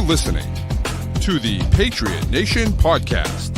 listening to the Patriot Nation podcast.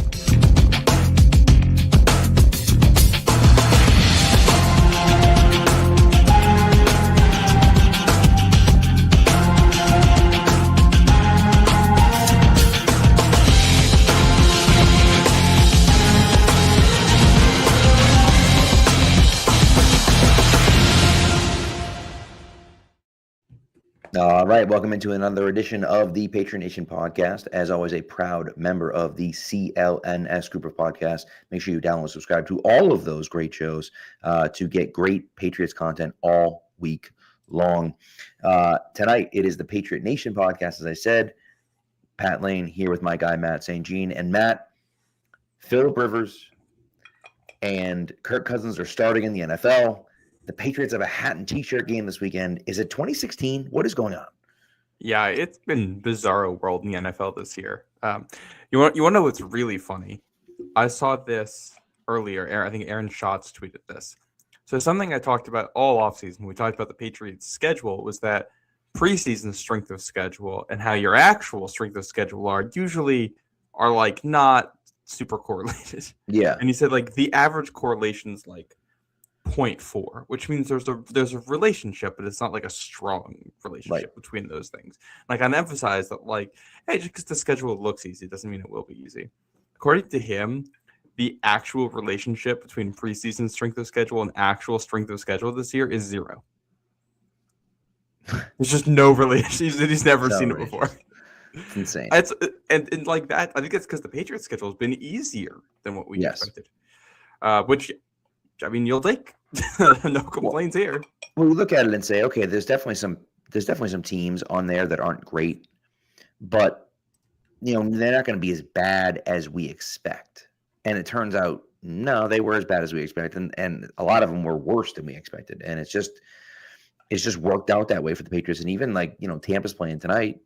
All right, welcome into another edition of the Patriot Nation podcast. As always, a proud member of the CLNS group of podcasts. Make sure you download and subscribe to all of those great shows to get great Patriots content all week long. Tonight, it is the Patriot Nation podcast, as I said. Pat Lane here with my guy, Matt St. Jean. And Matt, Phillip Rivers and Kirk Cousins are starting in the NFL. The Patriots have a hat and T-shirt game this weekend. Is it 2016? What is going on? Yeah, it's been bizarro world in the NFL this year. You want to know what's really funny? I saw this earlier. I think Aaron Schatz tweeted this. So something I talked about all offseason, we talked about the Patriots' schedule, was that preseason strength of schedule and how your actual strength of schedule are like not super correlated. Yeah. And he said like the average correlation is like 0.4, which means there's a relationship, but it's not like a strong relationship between those things. Like I'd emphasize that, like, hey, just because the schedule looks easy doesn't mean it will be easy. According to him, the actual relationship between preseason strength of schedule and actual strength of schedule this year is 0. There's just no relation. He's never seen it before. It's insane. And like that, I think it's because the Patriots schedule has been easier than what we expected. Which, I mean, you'll take. No complaints here. Well, we look at it and say, okay, there's definitely some teams on there that aren't great, but they're not going to be as bad as we expect. And it turns out, no, they were as bad as we expected, and a lot of them were worse than we expected. And it's just worked out that way for the Patriots. And even like Tampa's playing tonight.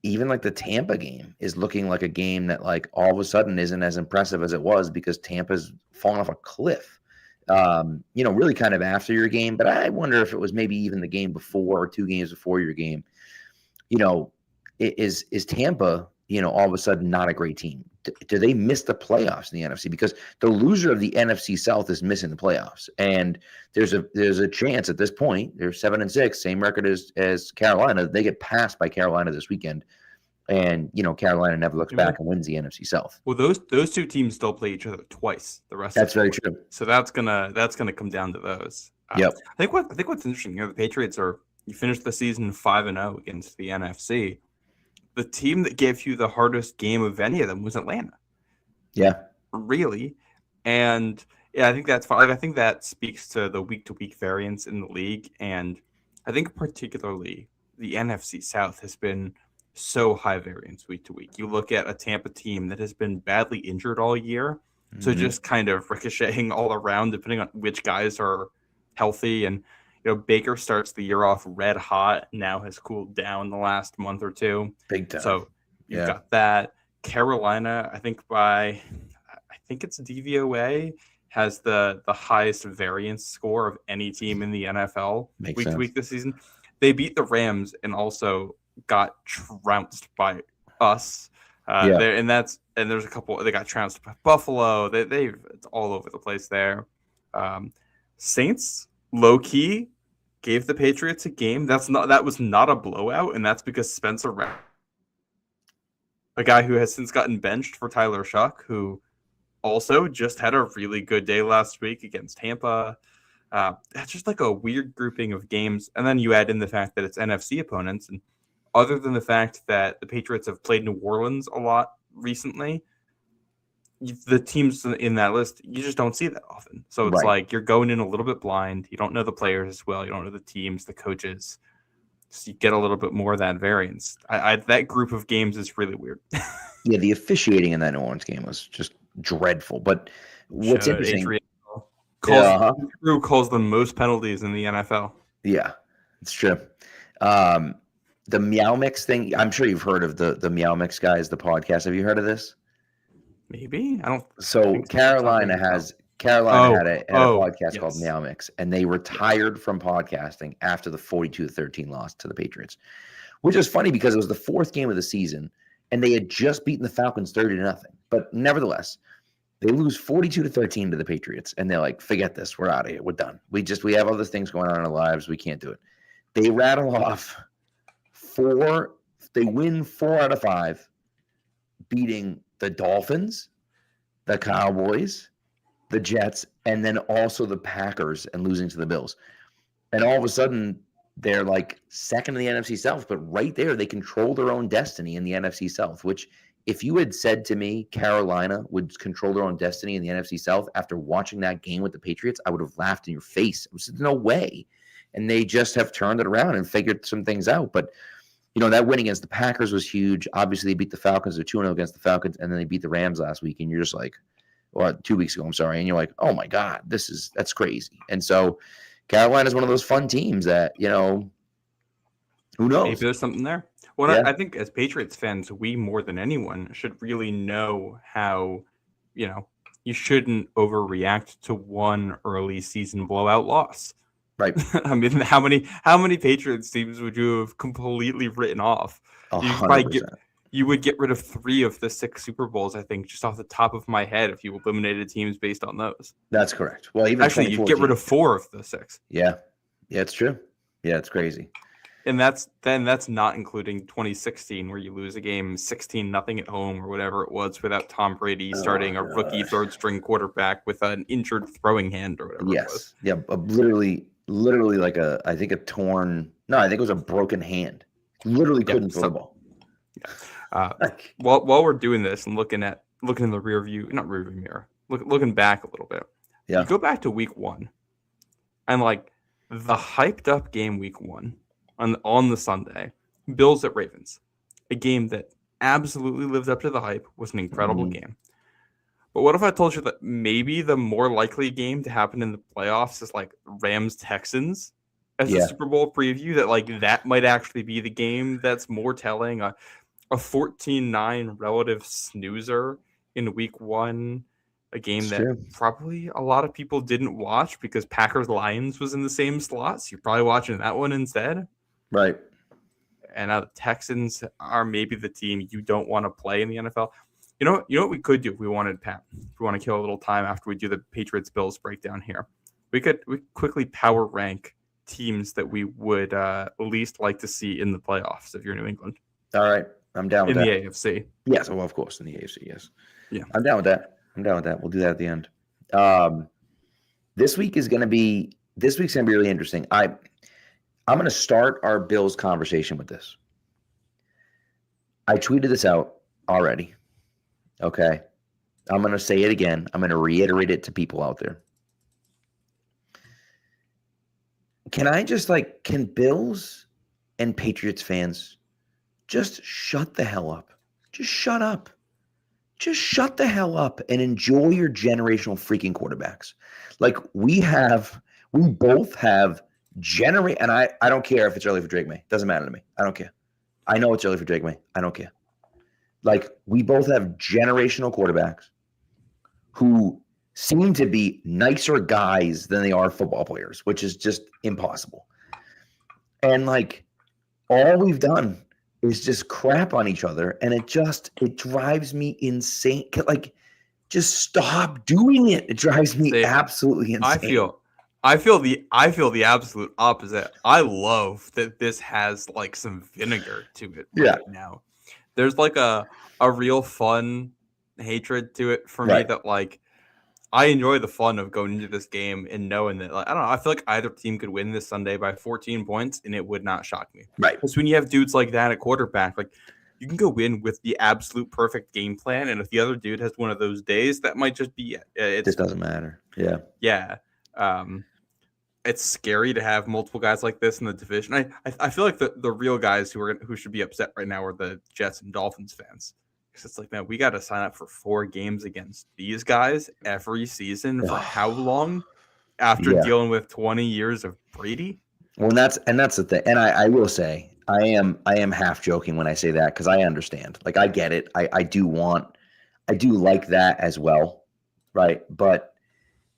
Even like the Tampa game is looking like a game that like all of a sudden isn't as impressive as it was because Tampa's fallen off a cliff. Really kind of after your game, but I wonder if it was maybe even the game before or 2 games before your game. Is Tampa, all of a sudden not a great team? Do they miss the playoffs in the NFC? Because the loser of the NFC South is missing the playoffs, and there's a chance at this point they're 7-6, same record as Carolina. They get passed by Carolina this weekend. And Carolina never looks back and wins the NFC South. Well, those two teams still play each other twice. The rest that's very true. So that's gonna come down to those. Yep. I think what's interesting, the Patriots you finished the season 5-0 against the NFC. The team that gave you the hardest game of any of them was Atlanta. Yeah. Really, and yeah, I think that's fine. I think that speaks to the week-to-week variance in the league, and I think particularly the NFC South has been so high variance week to week. You look at a Tampa team that has been badly injured all year. Mm-hmm. So just kind of ricocheting all around depending on which guys are healthy. And, Baker starts the year off red hot, now has cooled down the last month or two. Big time. So you've got that. Carolina, I think it's DVOA, has the highest variance score of any team in the NFL week to week this season. They beat the Rams and also got trounced by us. And there's a couple. They got trounced by Buffalo. It's all over the place there. Saints low key gave the Patriots a game. That was not a blowout, and that's because Spencer, a guy who has since gotten benched for Tyler Shuck, who also just had a really good day last week against Tampa. That's just like a weird grouping of games, and then you add in the fact that it's NFC opponents, and other than the fact that the Patriots have played New Orleans a lot recently, the teams in that list, you just don't see that often. So it's like you're going in a little bit blind. You don't know the players as well. You don't know the teams, the coaches. So you get a little bit more of that variance. That group of games is really weird. Yeah, the officiating in that New Orleans game was just dreadful. But what's interesting... Drew calls the most penalties in the NFL. Yeah, it's true. The Meow Mix thing, I'm sure you've heard of the Meow Mix guys, the podcast. Have you heard of this? Maybe. I don't. So Carolina had a podcast called Meow Mix, and they retired from podcasting after the 42-13 loss to the Patriots, which is funny because it was the 4th game of the season, and they had just beaten the Falcons 30-0. But nevertheless, they lose 42-13 to the Patriots, and they're like, forget this. We're out of here. We're done. We have other things going on in our lives. We can't do it. They rattle off they win 4 out of 5, beating the Dolphins, the Cowboys, the Jets, and then also the Packers, and losing to the Bills. And all of a sudden, they're like second in the NFC South, but right there, they control their own destiny in the NFC South, which if you had said to me Carolina would control their own destiny in the NFC South after watching that game with the Patriots, I would have laughed in your face. I said, no way. And they just have turned it around and figured some things out. But, that win against the Packers was huge. Obviously, they beat the Falcons. They're 2-0 against the Falcons, and then they beat the Rams last week. And you're just like, or 2 weeks ago, I'm sorry. And you're like, oh, my God, that's crazy. And so Carolina is one of those fun teams that, who knows? Maybe there's something there. Well, Yeah. I think as Patriots fans, we more than anyone should really know how, you shouldn't overreact to one early season blowout loss. Right. I mean, how many Patriots teams would you have completely written off? 100%. You would get rid of 3 of the 6 Super Bowls, I think, just off the top of my head, if you eliminated teams based on those. That's correct. Well, even actually, you'd get rid of 4 of the 6. Yeah, it's true. Yeah, it's crazy. And that's not including 2016, where you lose a game 16-0 at home or whatever it was, without Tom Brady starting a rookie third-string quarterback with an injured throwing hand or whatever. Yes. It was. Yeah, literally like I think it was a broken hand. Literally couldn't throw the ball. While we're doing this and looking in the rear view, not rear view mirror, looking back a little bit. Yeah. You go back to week 1, and like the hyped up game week 1 on the Sunday, Bills at Ravens, a game that absolutely lived up to the hype, was an incredible game. But what if I told you that maybe the more likely game to happen in the playoffs is like Rams-Texans as a Super Bowl preview? That like that might actually be the game that's more telling. A 14-9 relative snoozer in week 1, a game probably a lot of people didn't watch because Packers-Lions was in the same slot. So you're probably watching that one instead. Right. And the Texans are maybe the team you don't want to play in the NFL. You know what we could do if we wanted, Pat? If we want to kill a little time after we do the Patriots-Bills breakdown here, we quickly power rank teams that we would least like to see in the playoffs if you're New England. All right. I'm down with that. In the AFC. Yes, well, of course, in the AFC, yes. Yeah. I'm down with that. We'll do that at the end. This week's going to be really interesting. I'm going to start our Bills conversation with this. I tweeted this out already. Okay. I'm going to say it again. I'm going to reiterate it to people out there. Can Bills and Patriots fans just shut the hell up? Just shut up. Just shut the hell up and enjoy your generational freaking quarterbacks. Like we both have and I don't care if it's early for Drake May. Doesn't matter to me. I don't care. I know it's early for Drake May. I don't care. Like we both have generational quarterbacks who seem to be nicer guys than they are football players, which is just impossible. And like all we've done is just crap on each other, and it drives me insane. Like, just stop doing it. It drives me absolutely insane. I feel the absolute opposite. I love that this has like some vinegar to it right now. There's like a real fun hatred to it for me that like I enjoy the fun of going into this game and knowing that, like, I don't know, I feel like either team could win this Sunday by 14 points and it would not shock me. Right. Because when you have dudes like that at quarterback, like you can go win with the absolute perfect game plan. And if the other dude has one of those days, that might just be it. It just doesn't matter. Yeah. Yeah. It's scary to have multiple guys like this in the division. I feel like the real guys who should be upset right now are the Jets and Dolphins fans. Because it's like, man, we got to sign up for 4 games against these guys every season for how long? After dealing with 20 years of Brady? Well, that's the thing. And I will say, I am half joking when I say that because I understand. Like, I get it. I do like that as well, right? But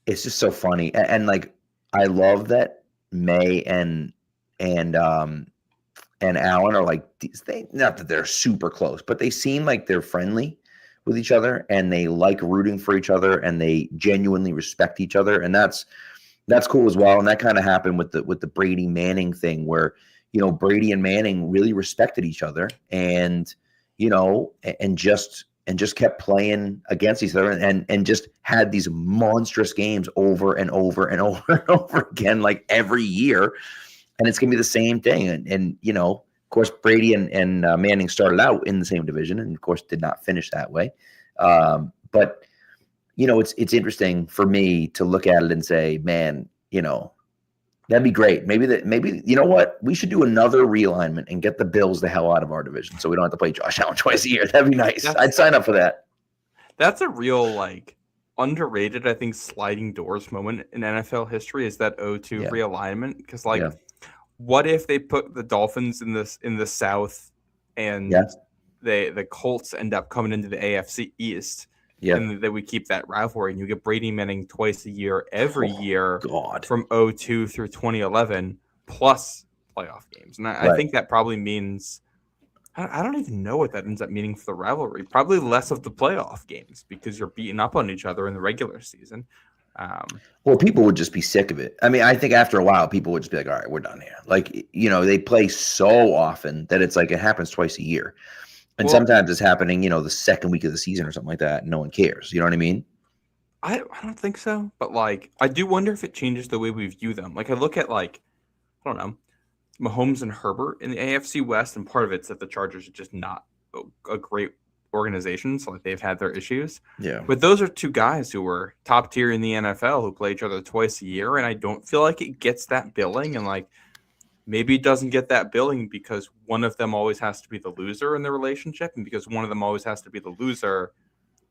it's just so funny. And like, I love that May and and Allen are like not that they're super close, but they seem like they're friendly with each other and they like rooting for each other and they genuinely respect each other, and that's cool as well. And that kind of happened with the Brady Manning thing, where Brady and Manning really respected each other, and and just kept playing against each other, and just had these monstrous games over and over and over and over again, like every year. And it's gonna be the same thing. And of course, Brady and Manning started out in the same division, and of course did not finish that way. But it's interesting for me to look at it and say, man, that'd be great. Maybe you know what? We should do another realignment and get the Bills the hell out of our division, so we don't have to play Josh Allen twice a year. That'd be nice. I'd sign up for that. That's a real underrated, I think, sliding doors moment in NFL history is that 0-2 realignment. Because what if they put the Dolphins in the South and the Colts end up coming into the AFC East? Yeah. And then we keep that rivalry, and you get Brady Manning twice a year, every year from 2002 through 2011, plus playoff games. And I think that probably means I don't even know what that ends up meaning for the rivalry. Probably less of the playoff games because you're beating up on each other in the regular season. Well, people would just be sick of it. I mean, I think after a while, people would just be like, all right, we're done here. Like, they play so often that it's like it happens twice a year. And sometimes it's happening, the second week of the season or something like that. And no one cares. You know what I mean? I don't think so. But, I do wonder if it changes the way we view them. I look at, I don't know, Mahomes and Herbert in the AFC West. And part of it's that the Chargers are just not a great organization. So, they've had their issues. Yeah. But those are two guys who were top tier in the NFL who play each other twice a year. And I don't feel like it gets that billing. And, maybe it doesn't get that billing because one of them always has to be the loser in the relationship, and because one of them always has to be the loser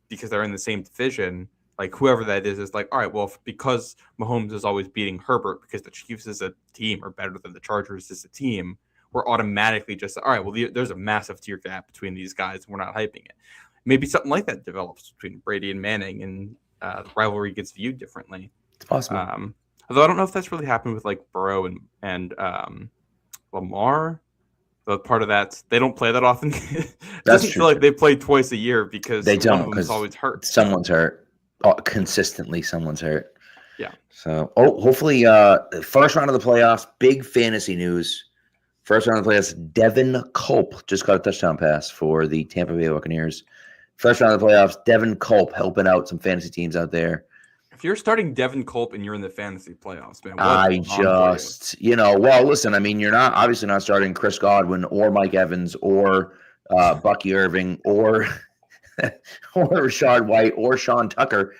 because they're in the same division. Whoever that is all right, well, because Mahomes is always beating Herbert because the Chiefs as a team are better than the Chargers as a team, we're automatically just, all right, well, there's a massive tier gap between these guys, and we're not hyping it. Maybe something like that develops between Brady and Manning, and the rivalry gets viewed differently. It's possible. Although I don't know if that's really happened with Burrow and Lamar. But part of that, they don't play that often. It doesn't feel like they play twice a year because they don't. Because always hurt. Someone's hurt. Consistently, someone's hurt. Yeah. So, hopefully, first round of the playoffs. Big fantasy news. First round of the playoffs. Devin Culp just got a touchdown pass for the Tampa Bay Buccaneers. First round of the playoffs. Devin Culp helping out some fantasy teams out there. If you're starting Devin Culp and you're in the fantasy playoffs, man, well, listen, I mean, you're obviously not starting Chris Godwin or Mike Evans or Bucky Irving or Rashad White or Sean Tucker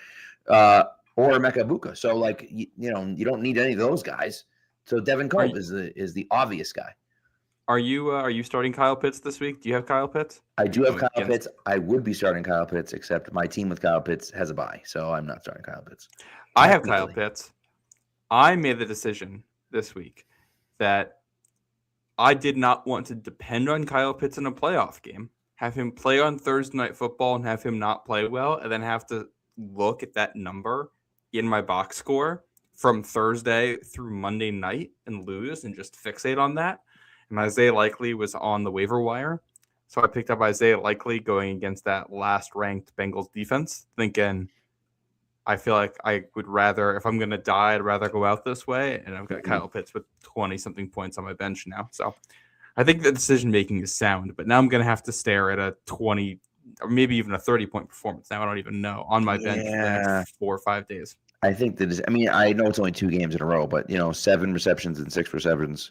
or Emeka Buka. So, you don't need any of those guys. So Devin Culp is the obvious guy. Are you starting Kyle Pitts this week? Do you have Kyle Pitts? I do have Kyle Pitts. I would be starting Kyle Pitts, except my team with Kyle Pitts has a bye, so I'm not starting Kyle Pitts. I have Kyle Pitts. I made the decision this week that I did not want to depend on Kyle Pitts in a playoff game, have him play on Thursday Night Football and have him not play well, and then have to look at that number in my box score from Thursday through Monday night and lose and just fixate on that. And Isaiah Likely was on the waiver wire. So I picked up Isaiah Likely going against that last-ranked Bengals defense, thinking I feel like I would rather, if I'm going to die, I'd rather go out this way. And I've got Kyle Pitts with 20-something points on my bench now. So I think the decision-making is sound. But now I'm going to have to stare at a 20 or maybe even a 30-point performance. Now I don't even know on my bench for the next 4 or 5 days. I think that is, I know it's only 2 games in a row, but, 7 receptions and 6 receptions.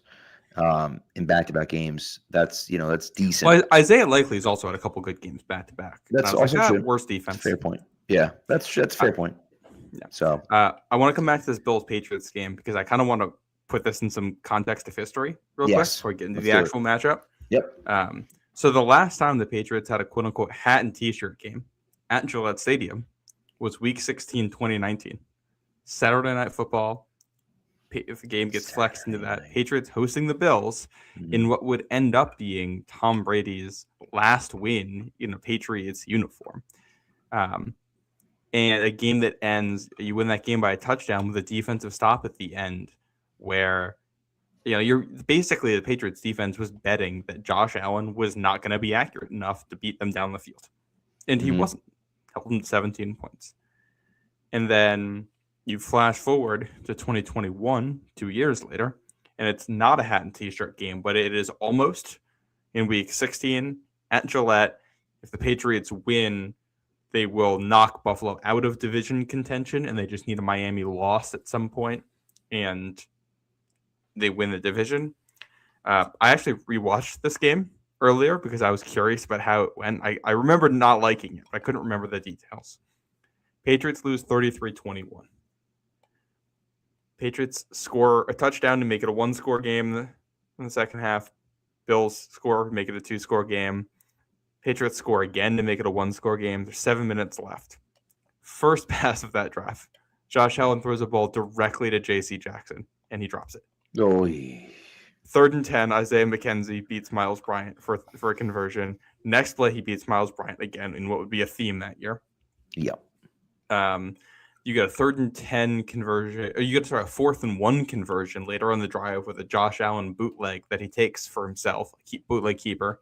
In back-to-back games, that's decent. Well, Isaiah Likely has also had a couple good games back-to-back. That's also true. Worst defense. Fair point. Yeah, that's a fair point. Yeah. So I want to come back to this Bills-Patriots game because I kind of want to put this in some context of history real quick before we get into the actual matchup. Yep. So the last time the Patriots had a quote-unquote hat and T-shirt game at Gillette Stadium was Week 16, 2019. Saturday Night Football. If the game gets flexed into that, Patriots hosting the Bills in what would end up being Tom Brady's last win in a Patriots uniform. And a game that ends, you win that game by a touchdown with a defensive stop at the end where you're basically the Patriots defense was betting that Josh Allen was not going to be accurate enough to beat them down the field. And he wasn't. Held them 17 points. And then you flash forward to 2021, 2 years later, and it's not a hat and t-shirt game, but it is almost in week 16 at Gillette. If the Patriots win, they will knock Buffalo out of division contention, and they just need a Miami loss at some point, and they win the division. I actually rewatched this game earlier because I was curious about how it went. I remember not liking it, but I couldn't remember the details. Patriots lose 33-21. Patriots score a touchdown to make it a one-score game in the second half. Bills score, make it a two-score game. Patriots score again to make it a one-score game. There's 7 minutes left. First pass of that drive. Josh Allen throws a ball directly to J.C. Jackson, and he drops it. Oh, 3rd and 10, Isaiah McKenzie beats Miles Bryant for a conversion. Next play, he beats Miles Bryant again in what would be a theme that year. Yep. You get a 3rd and 10 conversion, or you get a 4th and 1 conversion later on the drive with a Josh Allen bootleg that he takes for himself, bootleg keeper.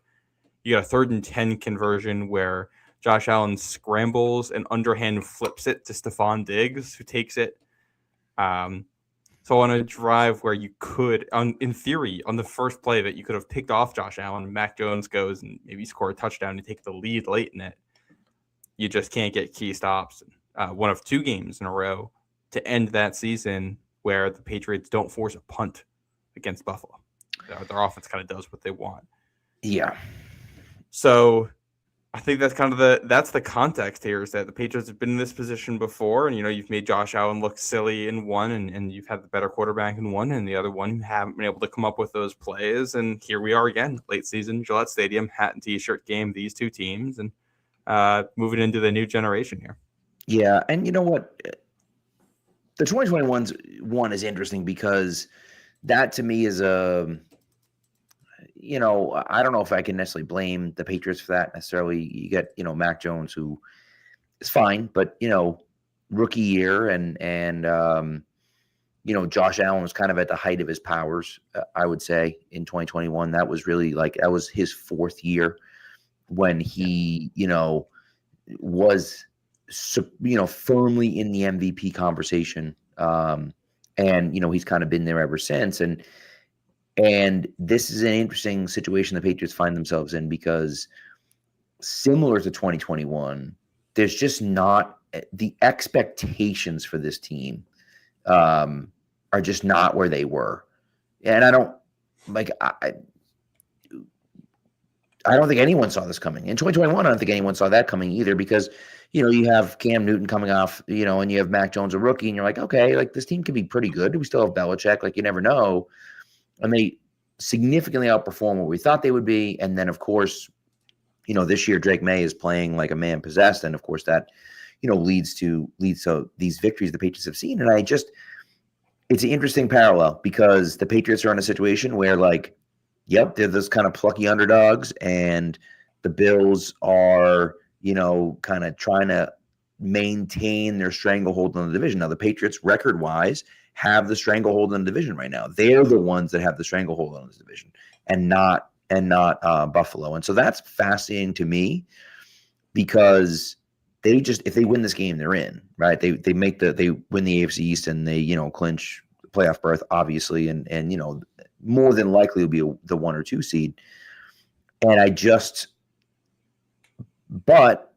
You got a 3rd and 10 conversion where Josh Allen scrambles and underhand flips it to Stephon Diggs, who takes it. So on a drive where you could, in theory, on the first play that you could have picked off Josh Allen, Mac Jones goes and maybe score a touchdown and take the lead late in it. You just can't get key stops. One of 2 games in a row to end that season where the Patriots don't force a punt against Buffalo. Their offense kind of does what they want. Yeah. So I think that's kind of that's the context here, is that the Patriots have been in this position before, and you've made Josh Allen look silly in one, and you've had the better quarterback in one, and the other one you haven't been able to come up with those plays. And here we are again, late season, Gillette Stadium, hat and t-shirt game, these 2 teams, and moving into the new generation here. Yeah, and you know what? The 2021 one is interesting because that to me is I don't know if I can necessarily blame the Patriots for that necessarily. You get, Mac Jones, who is fine, but, rookie year and Josh Allen was kind of at the height of his powers, I would say, in 2021. That was really that was his 4th year when he, was, firmly in the MVP conversation. And, he's kind of been there ever since. And this is an interesting situation the Patriots find themselves in because similar to 2021, there's just not the expectations for this team are just not where they were. And I don't think anyone saw this coming. In 2021, I don't think anyone saw that coming either because, you have Cam Newton coming off, and you have Mac Jones, a rookie, and you're like, okay, this team could be pretty good. We still have Belichick. You never know. And they significantly outperform what we thought they would be. And then, of course, this year Drake May is playing like a man possessed. And, of course, that, leads to these victories the Patriots have seen. And it's an interesting parallel because the Patriots are in a situation where, yep, they're those kind of plucky underdogs. And the Bills are, kind of trying to maintain their stranglehold on the division. Now, the Patriots, record-wise, have the stranglehold in the division right now. They're the ones that have the stranglehold on this division, and not Buffalo. And so that's fascinating to me because if they win this game, they're in, right? They win the AFC East and they clinch the playoff berth, obviously, and more than likely will be the 1 or 2 seed. But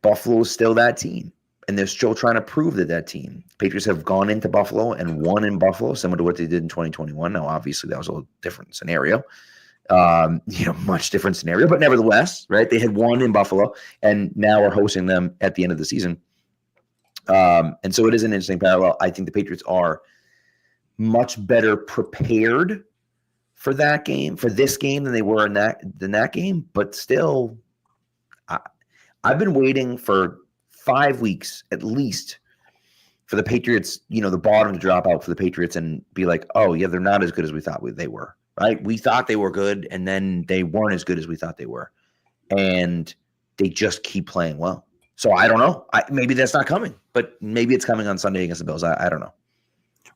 Buffalo is still that team. And they're still trying to prove that team. Patriots have gone into Buffalo and won in Buffalo, similar to what they did in 2021. Now, obviously, that was a little different scenario, much different scenario. But nevertheless, right, they had won in Buffalo, and now are hosting them at the end of the season. And so it is an interesting parallel. I think the Patriots are much better prepared for that game, for this game, than they were in that game. But still, I've been waiting for 5 weeks at least for the Patriots, the bottom to drop out for the Patriots and be like, oh, yeah, they're not as good as we thought they were, right? We thought they were good, and then they weren't as good as we thought they were. And they just keep playing well. So I don't know. Maybe that's not coming, but maybe it's coming on Sunday against the Bills. I don't know.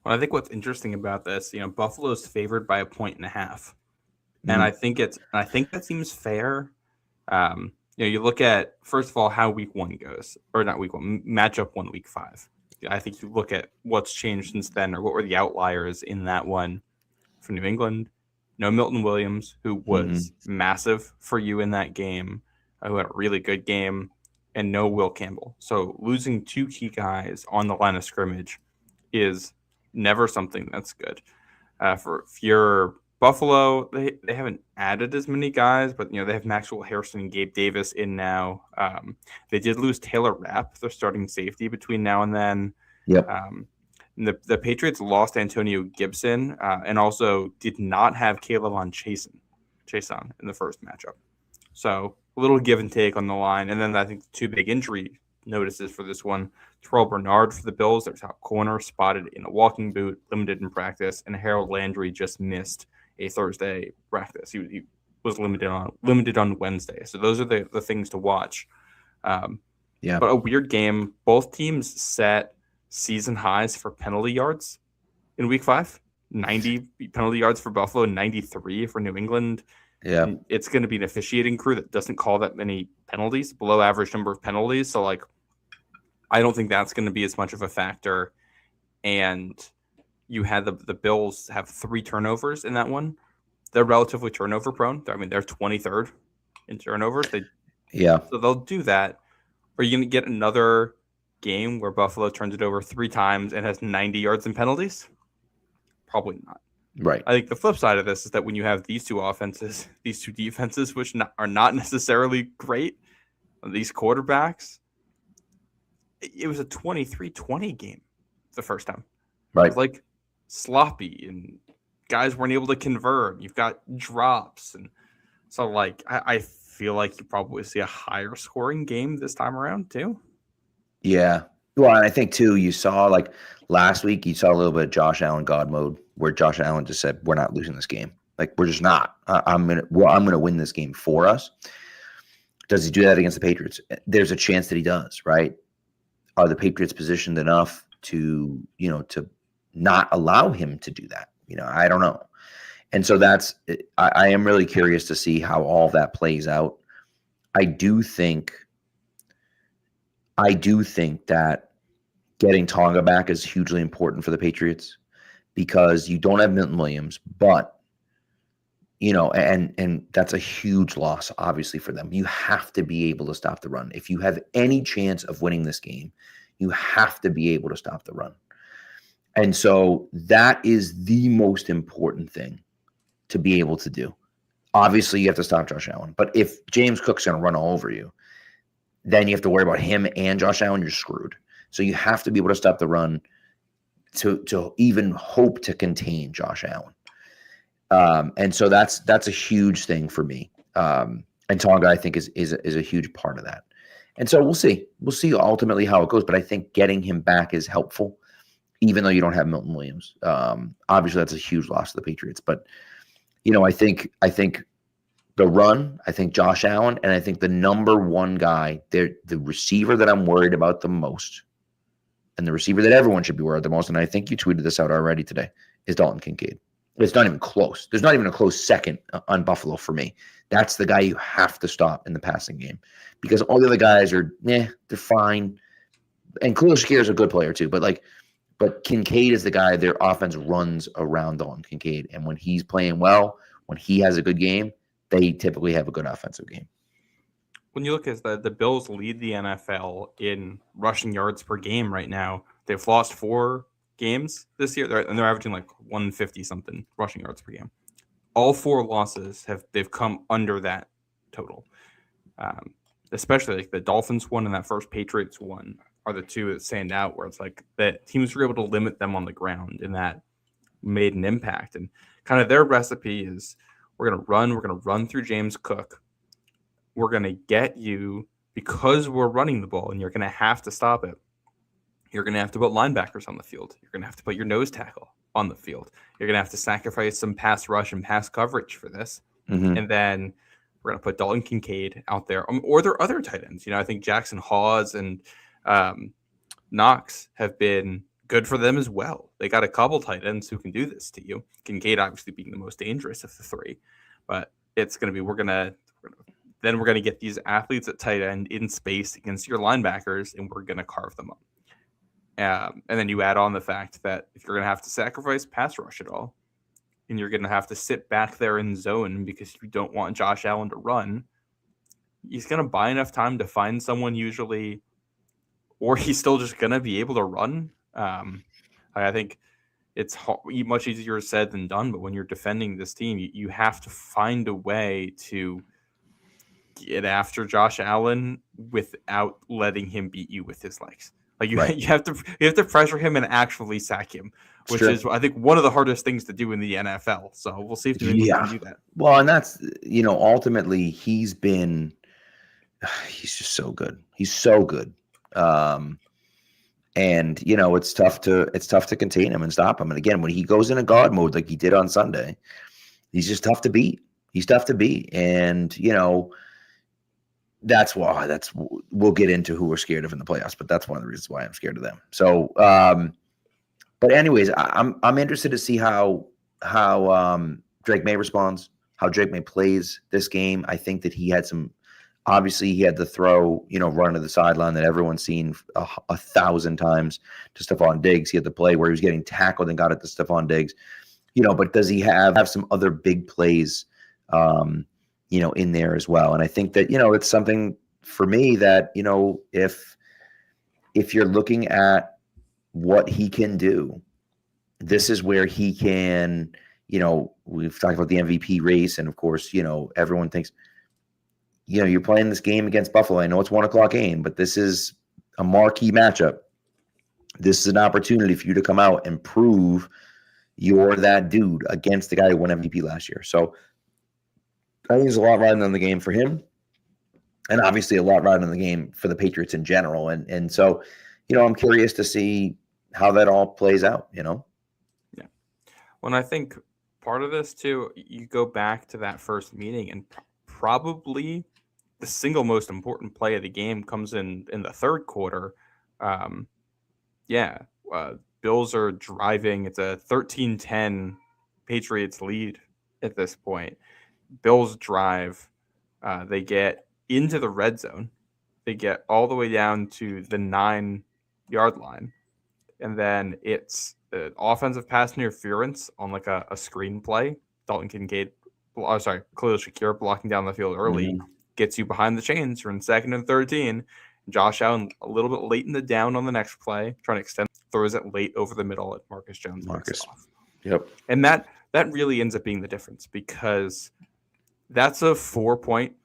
Well, I think what's interesting about this, Buffalo's favored by 1.5, and I think that seems fair. You look at, first of all, how week 1 goes, or not week 1, matchup 1, week 5. I think you look at what's changed since then, or what were the outliers in that one for New England. No Milton Williams, who was massive for you in that game, who had a really good game, and no Will Campbell. So losing 2 key guys on the line of scrimmage is never something that's good. If you're Buffalo, they haven't added as many guys, but they have Maxwell Harrison and Gabe Davis in now. They did lose Taylor Rapp, their starting safety, between now and then. Yep. The Patriots lost Antonio Gibson and also did not have Kayvon Chason in the first matchup. So a little give and take on the line. And then I think the 2 big injury notices for this one: Terrell Bernard for the Bills, their top corner, spotted in a walking boot, limited in practice, and Harold Landry just missed a Thursday practice. He was limited on Wednesday. So those are the things to watch. But a weird game. Both teams set season highs for penalty yards in week 5. 90 penalty yards for Buffalo, 93 for New England. Yeah. And it's going to be an officiating crew that doesn't call that many penalties, below average number of penalties. So, I don't think that's going to be as much of a factor. And you had the Bills have 3 turnovers in that one. They're relatively turnover prone. They're 23rd in turnovers. So they'll do that. Are you going to get another game where Buffalo turns it over 3 times and has 90 yards in penalties? Probably not. Right. I think the flip side of this is that when you have these 2 offenses, these 2 defenses, which are not necessarily great, these quarterbacks, it was a 23-20 game the first time. Right. It was sloppy, and guys weren't able to convert. You've got drops. And so, I feel like you probably see a higher scoring game this time around, too. Yeah. Well, and I think, too, you saw, last week, you saw a little bit of Josh Allen God mode, where Josh Allen just said, we're not losing this game. We're just not. I'm gonna win this game for us. Does he do that against the Patriots? There's a chance that he does, right? Are the Patriots positioned enough to not allow him to do that? I don't know. And so I am really curious to see how all of that plays out. I do think that getting Tonga back is hugely important for the Patriots, because you don't have Milton Williams, but and that's a huge loss, obviously, for them. You have to be able to stop the run. If you have any chance of winning this game, you have to be able to stop the run. And so that is the most important thing to be able to do. Obviously, you have to stop Josh Allen. But if James Cook's going to run all over you, then you have to worry about him and Josh Allen. You're screwed. So you have to be able to stop the run to even hope to contain Josh Allen. And so that's a huge thing for me. And Tonga, I think, is a huge part of that. And so we'll see. We'll see ultimately how it goes. But I think getting him back is helpful, even though you don't have Milton Williams. Obviously, that's a huge loss to the Patriots. But I think the run, I think Josh Allen, and I think the number one guy, the receiver that I'm worried about the most, and the receiver that everyone should be worried the most, and I think you tweeted this out already today, is Dalton Kincaid. It's not even close. There's not even a close second on Buffalo for me. That's the guy you have to stop in the passing game, because all the other guys are, they're fine. And Khalil Shakir is a good player too, but Kincaid is the guy their offense runs around Dalton Kincaid. And when he's playing well, when he has a good game, they typically have a good offensive game. When you look at the Bills lead the NFL in rushing yards per game right now. They've lost 4 games this year, and they're averaging 150 something rushing yards per game. All 4 losses they've come under that total. Especially the Dolphins one and that first Patriots one are the 2 that stand out, where it's the teams were able to limit them on the ground, and that made an impact. And kind of their recipe is, we're going to run through James Cook. We're going to get you, because we're running the ball, and you're going to have to stop it. You're going to have to put linebackers on the field. You're going to have to put your nose tackle on the field. You're going to have to sacrifice some pass rush and pass coverage for this. Mm-hmm. And then we're going to put Dalton Kincaid out there. Or there are other tight ends. I think Jackson Hawes and Knox have been good for them as well. They got a couple tight ends who can do this to you. Kincaid obviously being the most dangerous of the three, but it's going to be we're going to get these athletes at tight end in space against your linebackers, and we're going to carve them up. And then you add on the fact that if you're going to have to sacrifice pass rush at all, and you're going to have to sit back there in zone because you don't want Josh Allen to run, he's going to buy enough time to find someone usually, or he's still just going to be able to run. I think it's much easier said than done, but when you're defending this team, you have to find a way to get after Josh Allen without letting him beat you with his legs. Like you have to pressure him and actually sack him, which is I think one of the hardest things to do in the NFL. So we'll see if New England can do that. Well, and that's ultimately he's just so good. He's so good. And it's tough to contain him and stop him. And again, when he goes into God mode like he did on Sunday, he's just tough to beat. He's tough to beat. And that's why we'll get into who we're scared of in the playoffs, but that's one of the reasons why I'm scared of them. So, but anyways, I'm interested to see how Drake May responds, how Drake May plays this game. I think that he had the throw, run to the sideline that everyone's seen 1,000 times to Stephon Diggs. He had the play where he was getting tackled and got it to Stephon Diggs, but does he have some other big plays, in there as well? And I think that, it's something for me that, if you're looking at what he can do, this is where he can, we've talked about the MVP race. And of course, everyone thinks, you're playing this game against Buffalo. I know it's 1:00 game, but this is a marquee matchup. This is an opportunity for you to come out and prove you're that dude against the guy who won MVP last year. So I think there's a lot riding on the game for him, and obviously a lot riding on the game for the Patriots in general. And so, I'm curious to see how that all plays out, Yeah. Well, I think part of this too, you go back to that first meeting, and probably the single most important play of the game comes in the third quarter. Bills are driving. It's a 13-10 Patriots lead at this point. Bills drive. They get into the red zone. They get all the way down to the 9-yard line. And then it's an offensive pass interference on like a screen play. Khalil Shakir blocking down the field early gets you behind the chains. You're in 2nd and 13. Josh Allen a little bit late in the down on the next play, trying to extend, throws it late over the middle at Marcus Jones. Yep. And that really ends up being the difference, because that's a 4-point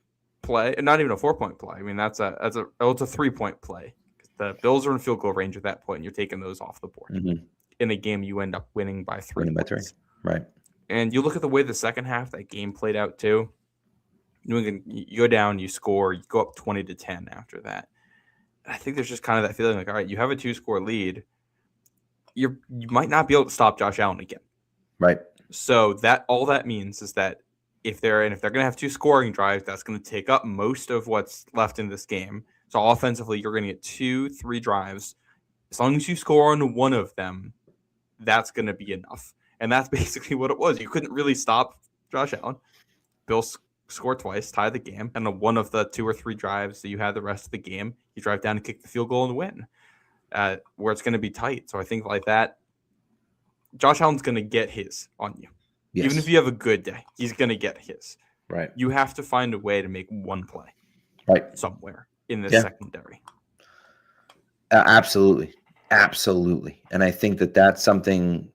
play, and not even a 4-point play. I mean, it's a 3-point play. The Bills are in field goal range at that point, and you're taking those off the board. In a game, you end up winning by 3 points. Right. And you look at the way the second half that game played out too. New England, you go down, you score, you go up 20-10 after that. And I think there's just kind of that feeling like, all right, you have a 2-score lead. You might not be able to stop Josh Allen again. Right. So all that means is that if they're going to have 2 scoring drives, that's going to take up most of what's left in this game. So offensively, you're going to get 2-3 drives. As long as you score on one of them, that's going to be enough. And that's basically what it was. You couldn't really stop Josh Allen. Bills score twice, tie the game, and on one of the 2 or 3 drives that you had the rest of the game, you drive down and kick the field goal and win, where it's going to be tight. So I think like that, Josh Allen's going to get his on you. Yes. Even if you have a good day, he's going to get his. Right. You have to find a way to make one play somewhere in the secondary. Absolutely. And I think that's something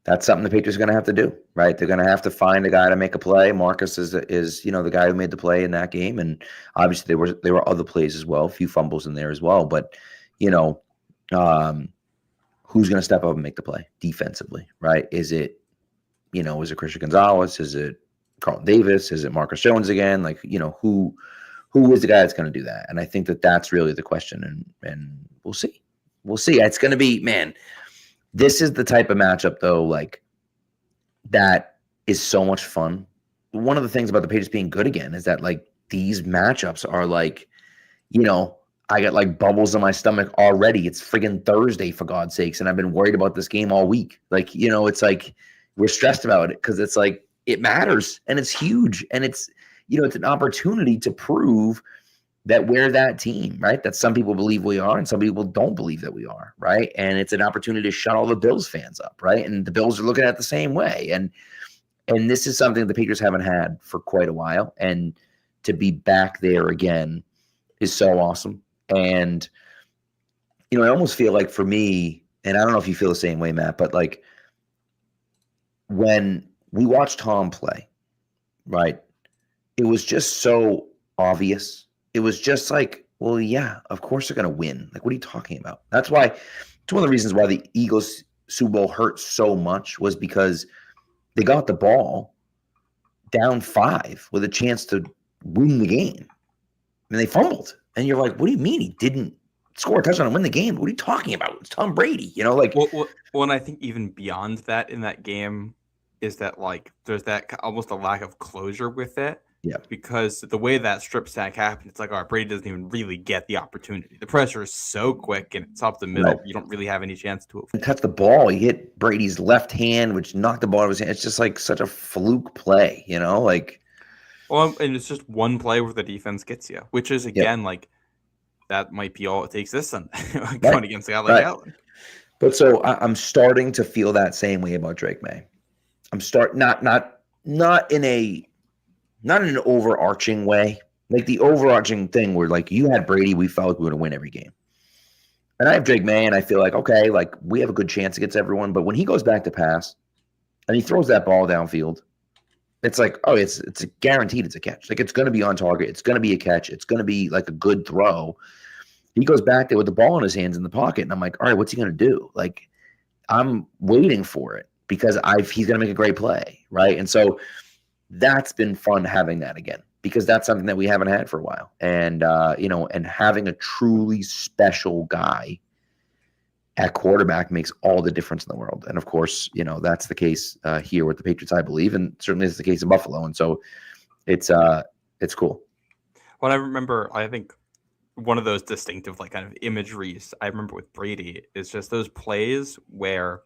the Patriots are going to have to do, right? They're going to have to find a guy to make a play. Marcus is the guy who made the play in that game, and obviously there were other plays as well, a few fumbles in there as well. But who's going to step up and make the play defensively, right? Is it Christian Gonzalez? Is it Carlton Davis? Is it Marcus Jones again? Like, who is the guy that's going to do that? And I think that's really the question, and we'll see. It's going to be, man. This is the type of matchup, though, like, that is so much fun. One of the things about the Patriots being good again is that, like, these matchups are like, I got like bubbles in my stomach already. It's friggin' Thursday, for God's sakes. And I've been worried about this game all week. Like, it's like we're stressed about it because it's like it matters and it's huge. And it's, it's an opportunity to prove that we're that team, right? That some people believe we are and some people don't believe that we are, right? And it's an opportunity to shut all the Bills fans up, right? And the Bills are looking at it the same way. And this is something the Patriots haven't had for quite a while. And to be back there again is so awesome. And, I almost feel like for me, and I don't know if you feel the same way, Matt, but like when we watched Tom play, right, it was just so obvious. It was just like, well, yeah, of course they're going to win. Like, what are you talking about? It's one of the reasons why the Eagles Super Bowl hurt so much was because they got the ball down 5 with a chance to win the game. And they fumbled. And you're like, what do you mean he didn't score a touchdown and win the game? What are you talking about? It's Tom Brady, like. Well, and I think even beyond that in that game is that like there's that almost a lack of closure with it. Yeah. Because the way that strip sack happened, it's like, all right, Brady doesn't even really get the opportunity. The pressure is so quick and it's up the middle. Right. You don't really have any chance to avoid. He touched the ball. He hit Brady's left hand, which knocked the ball out of his hand. It's just like such a fluke play, like. Well, and it's just one play where the defense gets you, which is, again, like, that might be all it takes this Sunday going against a guy like Allen. But so I'm starting to feel that same way about Drake May. I'm not in an overarching way, like the overarching thing where like you had Brady, we felt like we were going to win every game. And I have Drake May, and I feel like, okay, like we have a good chance against everyone. But when he goes back to pass and he throws that ball downfield, it's like, oh, it's guaranteed it's a catch. Like it's going to be on target. It's going to be a catch. It's going to be like a good throw. He goes back there with the ball in his hands in the pocket, and I'm like, all right, what's he going to do? Like I'm waiting for it because he's going to make a great play, right? And so that's been fun having that again because that's something that we haven't had for a while. And, and having a truly special guy at quarterback makes all the difference in the world. And of course, that's the case here with the Patriots, I believe, and certainly it's the case in Buffalo. And so it's cool. Well, I remember, I think one of those distinctive like kind of imageries I remember with Brady is just those plays where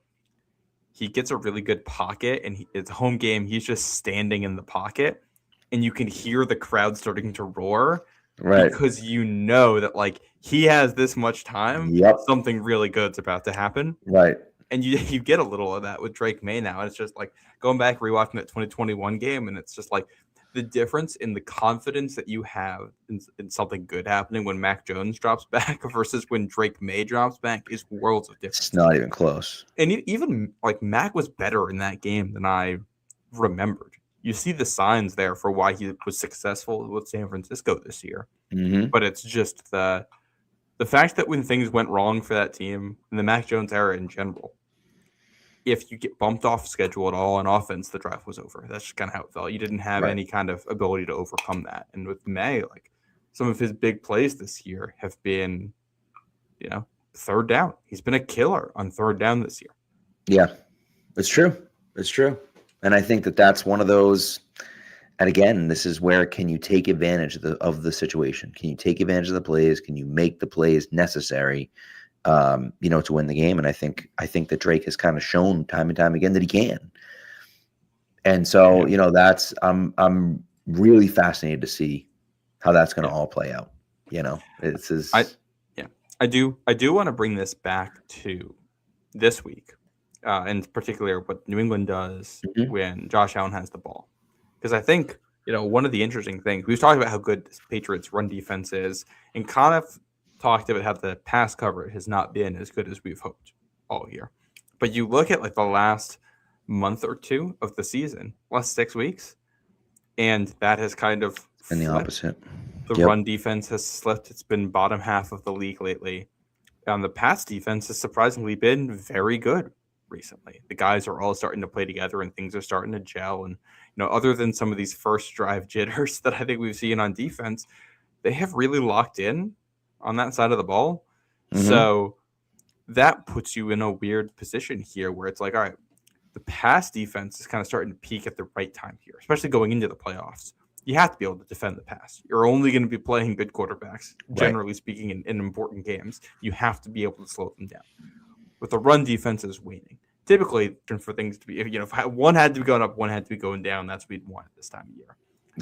he gets a really good pocket and it's a home game. He's just standing in the pocket and you can hear the crowd starting to roar. Right. Because that like he has this much time. Yep. Something really good's about to happen. Right. And you get a little of that with Drake May now. And it's just like going back, rewatching that 2021 game. And it's just like the difference in the confidence that you have in something good happening when Mac Jones drops back versus when Drake May drops back is worlds of difference. It's not even close. And even like Mac was better in that game than I remembered. You see the signs there for why he was successful with San Francisco this year. Mm-hmm. But it's just the fact that when things went wrong for that team in the Mac Jones era in general, if you get bumped off schedule at all on offense, the drive was over. That's just kind of how it felt. You didn't have any kind of ability to overcome that. And with May, like some of his big plays this year have been, third down. He's been a killer on third down this year. Yeah, it's true. It's true. And I think that that's one of those. And again, this is where can you take advantage of the situation? Can you take advantage of the plays? Can you make the plays necessary, to win the game? And I think that Drake has kind of shown time and time again that he can. And so, that's I'm really fascinated to see how that's going to all play out. I do want to bring this back to this week, in particular what New England does when Josh Allen has the ball. Because I think, one of the interesting things, we've talked about how good the Patriots run defense is and kind of talked about how the pass cover has not been as good as we've hoped all year. But you look at like the last month or two of the season, last 6 weeks, and that has kind of been the opposite. The run defense has slipped. It's been bottom half of the league lately. And the pass defense has surprisingly been very good recently. The guys are all starting to play together and things are starting to gel. And, other than some of these first drive jitters that I think we've seen on defense, they have really locked in on that side of the ball. Mm-hmm. So that puts you in a weird position here where it's like, all right, the pass defense is kind of starting to peak at the right time here, especially going into the playoffs. you have to be able to defend the pass. You're only going to be playing good quarterbacks, generally Right. speaking, in important games. You have to be able to slow them down. With the run defense is waning. Typically, for things to be, if one had to be going up, one had to be going down. That's what we'd want at this time of year.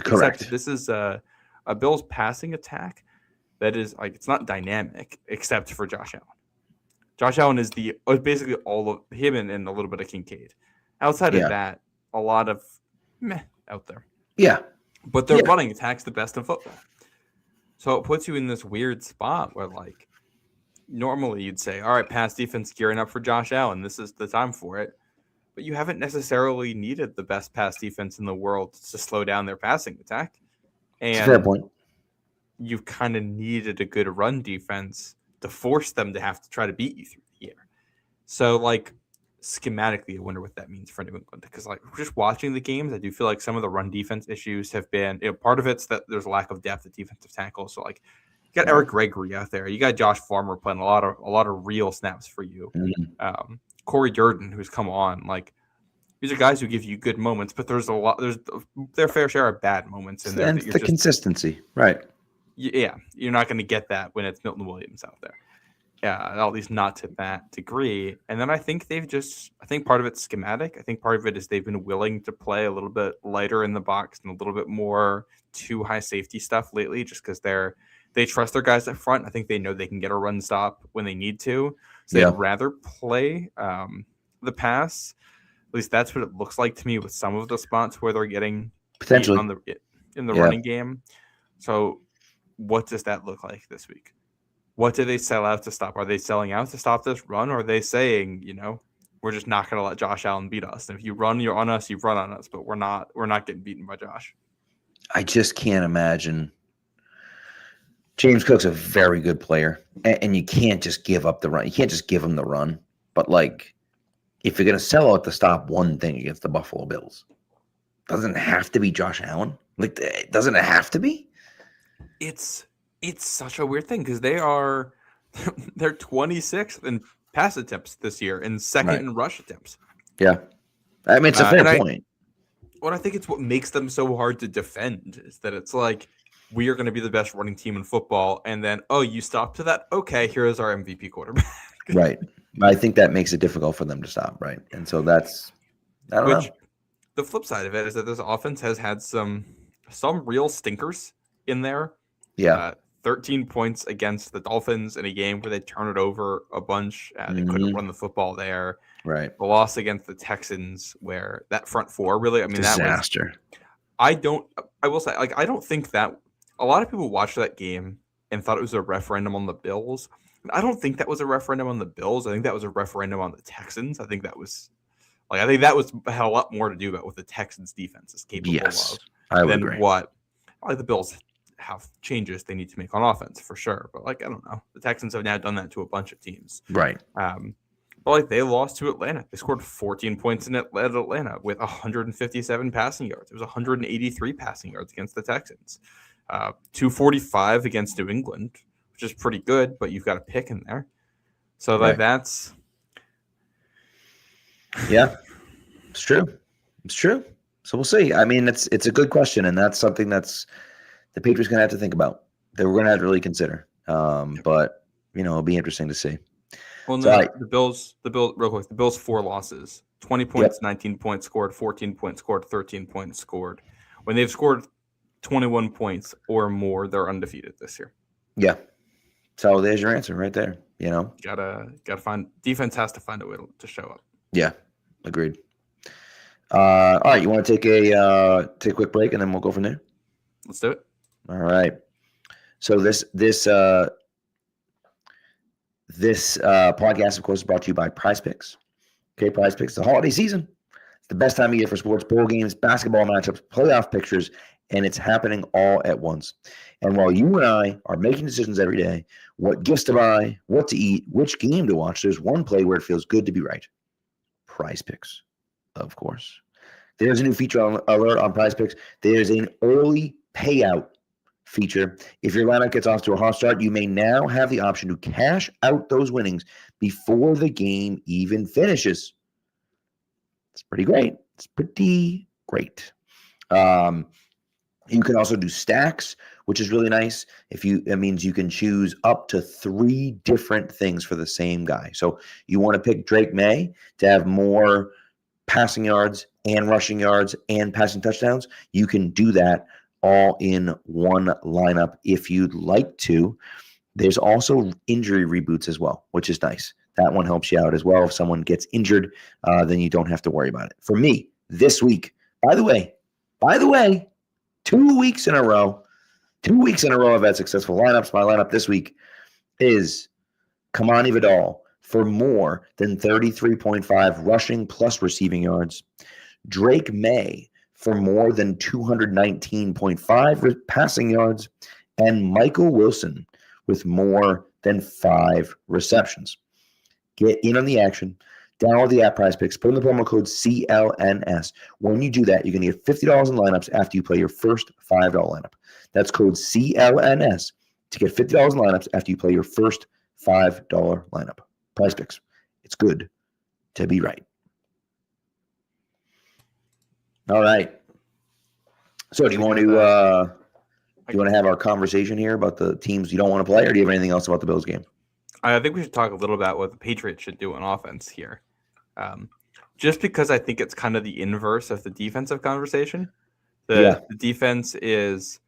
Correct. Except this is a Bills passing attack that is like it's not dynamic except for Josh Allen. Josh Allen is basically all of him and a little bit of Kincaid. Outside of that, a lot of meh out there. Yeah. But their running attack's the best in football. So it puts you in this weird spot where, like, normally you'd say, all right, pass defense gearing up for Josh Allen. This is the time for it. But you haven't necessarily needed the best pass defense in the world to slow down their passing attack. And it's a fair point. You've kind of needed a good run defense to force them to have to try to beat you through the air. So, like, schematically, I wonder what that means for New England. Because, like, just watching the games, I do feel like some of the run defense issues have been, part of it's that there's a lack of depth at defensive tackle. So, like, you got Eric Gregory out there. You got Josh Farmer playing a lot of real snaps for you. Mm-hmm. Corey Durden, who's come on, like, these are guys who give you good moments, but there's their fair share of bad moments in there. And the consistency, right? Yeah, you're not going to get that when it's Milton Williams out there. Yeah, at least not to that degree. And then I think part of it's schematic. I think part of it is they've been willing to play a little bit lighter in the box and a little bit more too high safety stuff lately, just because they trust their guys up front. I think they know they can get a run stop when they need to. So they'd rather play the pass. At least that's what it looks like to me with some of the spots where they're getting potentially in the running game. So what does that look like this week? What do they sell out to stop? Are they selling out to stop this run? Or are they saying, we're just not going to let Josh Allen beat us? And if you run, you're on us, you run on us, but we're not getting beaten by Josh. I just can't imagine. James Cook's a very good player, and you can't just give up the run. You can't just give him the run. But, like, if you're going to sell out to stop one thing against the Buffalo Bills, doesn't it have to be Josh Allen? Like, doesn't it have to be? It's such a weird thing because they're 26th in pass attempts this year and second in rush attempts. Yeah. I mean, it's a fair point. I think it's what makes them so hard to defend is that it's like, we are going to be the best running team in football. And then, you stop to that? Okay, here's our MVP quarterback. Right. I think that makes it difficult for them to stop, right? And so I don't know. The flip side of it is that this offense has had some real stinkers in there. Yeah. 13 points against the Dolphins in a game where they turn it over a bunch. They couldn't run the football there. Right. The loss against the Texans where that front four really, disaster. I will say, like, I don't think that a lot of people watched that game and thought it was a referendum on the Bills. I don't think that was a referendum on the Bills. I think that was a referendum on the Texans. I think that had a lot more to do about what the Texans defense is capable of I would than agree. what the Bills have changes they need to make on offense for sure. But, like, I don't know. The Texans have now done that to a bunch of teams. Right. But, like, they lost to Atlanta. They scored 14 points in Atlanta with 157 passing yards. It was 183 passing yards against the Texans. 245 against New England, which is pretty good, but you've got a pick in there. So that's... Yeah, it's true. It's true. So we'll see. I mean, it's a good question, and that's something that's the Patriots going to have to think about. That we're going to have to really consider. But, it'll be interesting to see. Well, so the Bills, real quick, the Bills 4 losses, 20 points, 19 points scored, 14 points scored, 13 points scored. When they've scored 21 points or more, they're undefeated this year. Yeah. So there's your answer right there. Gotta find defense has to find a way to show up. Yeah, agreed. All right, you want to take a quick break and then we'll go from there? Let's do it. All right. So this podcast, of course, is brought to you by Prize Picks. Okay, Prize Picks. The holiday season. It's the best time of year for sports, bowl games, basketball matchups, playoff pictures, and it's happening all at once. And while you and I are making decisions every day, what gifts to buy, what to eat, which game to watch, there's one play where it feels good to be right. Prize Picks, of course. There's a new feature alert on Prize Picks. There's an early payout feature. If your lineup gets off to a hot start, you may now have the option to cash out those winnings before the game even finishes. It's pretty great. You can also do stacks, which is really nice. That means you can choose up to 3 different things for the same guy. So you want to pick Drake May to have more passing yards and rushing yards and passing touchdowns. You can do that all in one lineup if you'd like to. There's also injury reboots as well, which is nice. That one helps you out as well. If someone gets injured, then you don't have to worry about it. For me, this week, by the way, 2 weeks in a row, I've had successful lineups. My lineup this week is Kamani Vidal for more than 33.5 rushing plus receiving yards. Drake May for more than 219.5 passing yards. And Michael Wilson with more than 5 receptions. Get in on the action. Download the app Prize Picks. Put in the promo code CLNS. When you do that, you're going to get $50 in lineups after you play your first $5 lineup. That's code CLNS to get $50 in lineups after you play your first $5 lineup. Prize Picks. It's good to be right. All right. So do you want to have our conversation here about the teams you don't want to play, or do you have anything else about the Bills game? I think we should talk a little about what the Patriots should do on offense here. Just because I think it's kind of the inverse of the defensive conversation. The defense is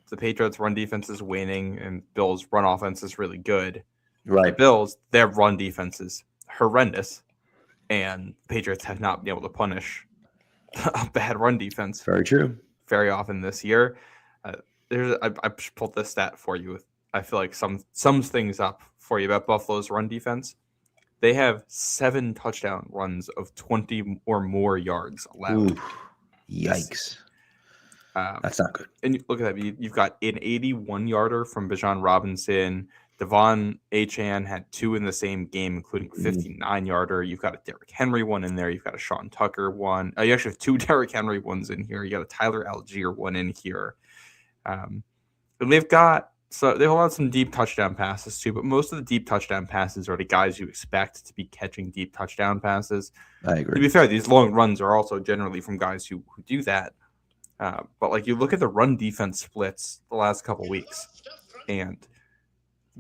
the Patriots' run defense is waning, and Bills' run offense is really good. Right. The Bills, their run defense is horrendous, and the Patriots have not been able to punish a bad run defense. Very true. Very often this year. I pulled this stat for you. I feel like sums things up for you about Buffalo's run defense. They have 7 touchdown runs of 20 or more yards allowed. Ooh, yikes. That's not good. And you look at that. You've got an 81-yarder from Bijan Robinson. Devon Achane had 2 in the same game, including a 59-yarder. You've got a Derrick Henry one in there. You've got a Sean Tucker one. You actually have 2 Derrick Henry ones in here. You got a Tyler Algier one in here. And they've allowed some deep touchdown passes too, but most of the deep touchdown passes are the guys you expect to be catching deep touchdown passes. I agree. To be fair, these long runs are also generally from guys who do that. But like you look at the run defense splits the last couple weeks, and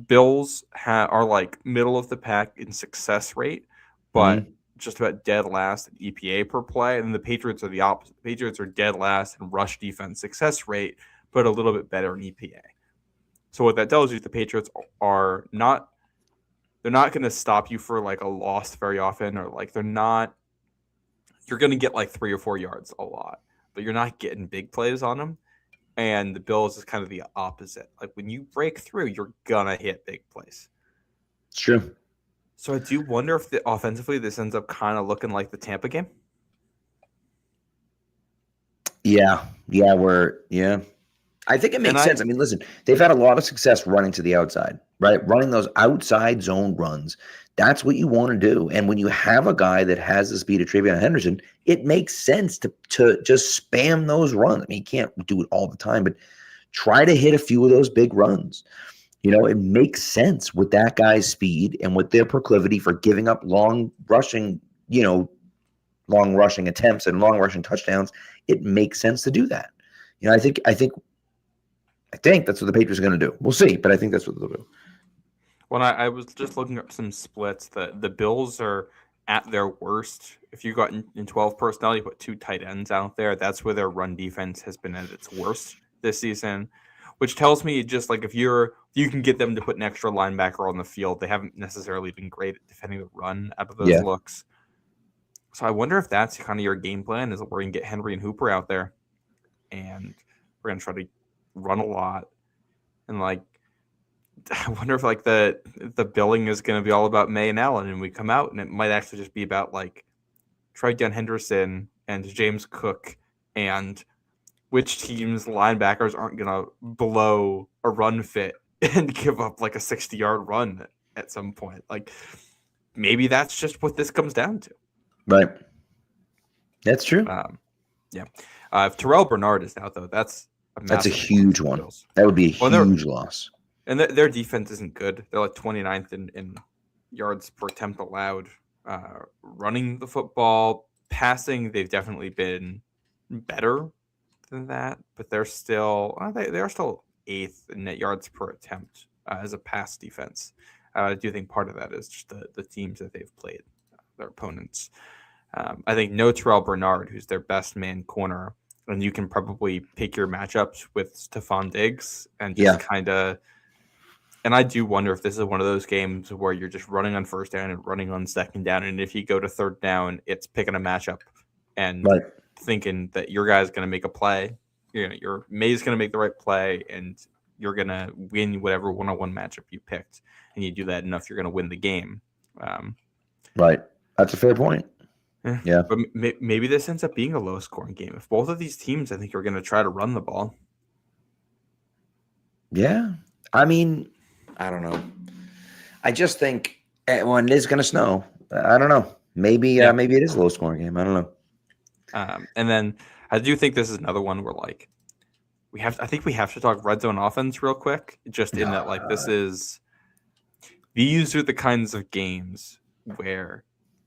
Bills are like middle of the pack in success rate, but just about dead last in EPA per play. And the Patriots are the opposite. The Patriots are dead last in rush defense success rate, but a little bit better in EPA. So what that tells you is the Patriots are not – they're not going to stop you for like a loss very often, or like they're not – you're going to get like 3 or 4 yards a lot, but you're not getting big plays on them. And the Bills is kind of the opposite. Like when you break through, you're going to hit big plays. It's true. So I do wonder if offensively this ends up kind of looking like the Tampa game. Yeah. I think it makes sense. I mean, listen, they've had a lot of success running to the outside, right? Running those outside zone runs. That's what you want to do. And when you have a guy that has the speed of TreVeyon Henderson, it makes sense to just spam those runs. I mean, you can't do it all the time, but try to hit a few of those big runs. You know, it makes sense with that guy's speed and with their proclivity for giving up long rushing attempts and long rushing touchdowns. It makes sense to do that. You know, I think that's what the Patriots are going to do. We'll see, but I think that's what they'll do. When I was just looking up some splits, the Bills are at their worst. If you got in 12 personnel, you put 2 tight ends out there. That's where their run defense has been at its worst this season, which tells me just like if you can get them to put an extra linebacker on the field, they haven't necessarily been great at defending the run out of those looks. So I wonder if that's kind of your game plan, is that we're going to get Henry and Hooper out there, and we're going to try to run a lot. And like, I wonder if like the billing is going to be all about May and Allen, and we come out and it might actually just be about like TreVeyon Henderson and James Cook and which team's linebackers aren't going to blow a run fit and give up like a 60-yard run at some point. Like maybe that's just what this comes down to. Right. That's true. If Terrell Bernard is out though, that's a huge one. That would be a huge loss. And their defense isn't good. They're like 29th in yards per attempt allowed. Running the football, passing, they've definitely been better than that, but they're still they are still 8th in net yards per attempt as a pass defense. I do think part of that is just the teams that they've played, their opponents. I think no Terrell Bernard, who's their best man corner, and you can probably pick your matchups with Stephon Diggs and just kind of. And I do wonder if this is one of those games where you're just running on first down and running on second down, and if you go to third down, it's picking a matchup and thinking that your guy's going to make a play. Your May's going to make the right play, and you're going to win whatever one-on-one matchup you picked. And you do that enough, you're going to win the game. Right. That's a fair point. Yeah. But maybe this ends up being a low-scoring game. If both of these teams, I think, are going to try to run the ball. Yeah. I mean, I don't know. I just think when it is going to snow, I don't know. Maybe it is a low-scoring game. I don't know. And then I do think this is another one where I think we have to talk red zone offense real quick. Just in that these are the kinds of games where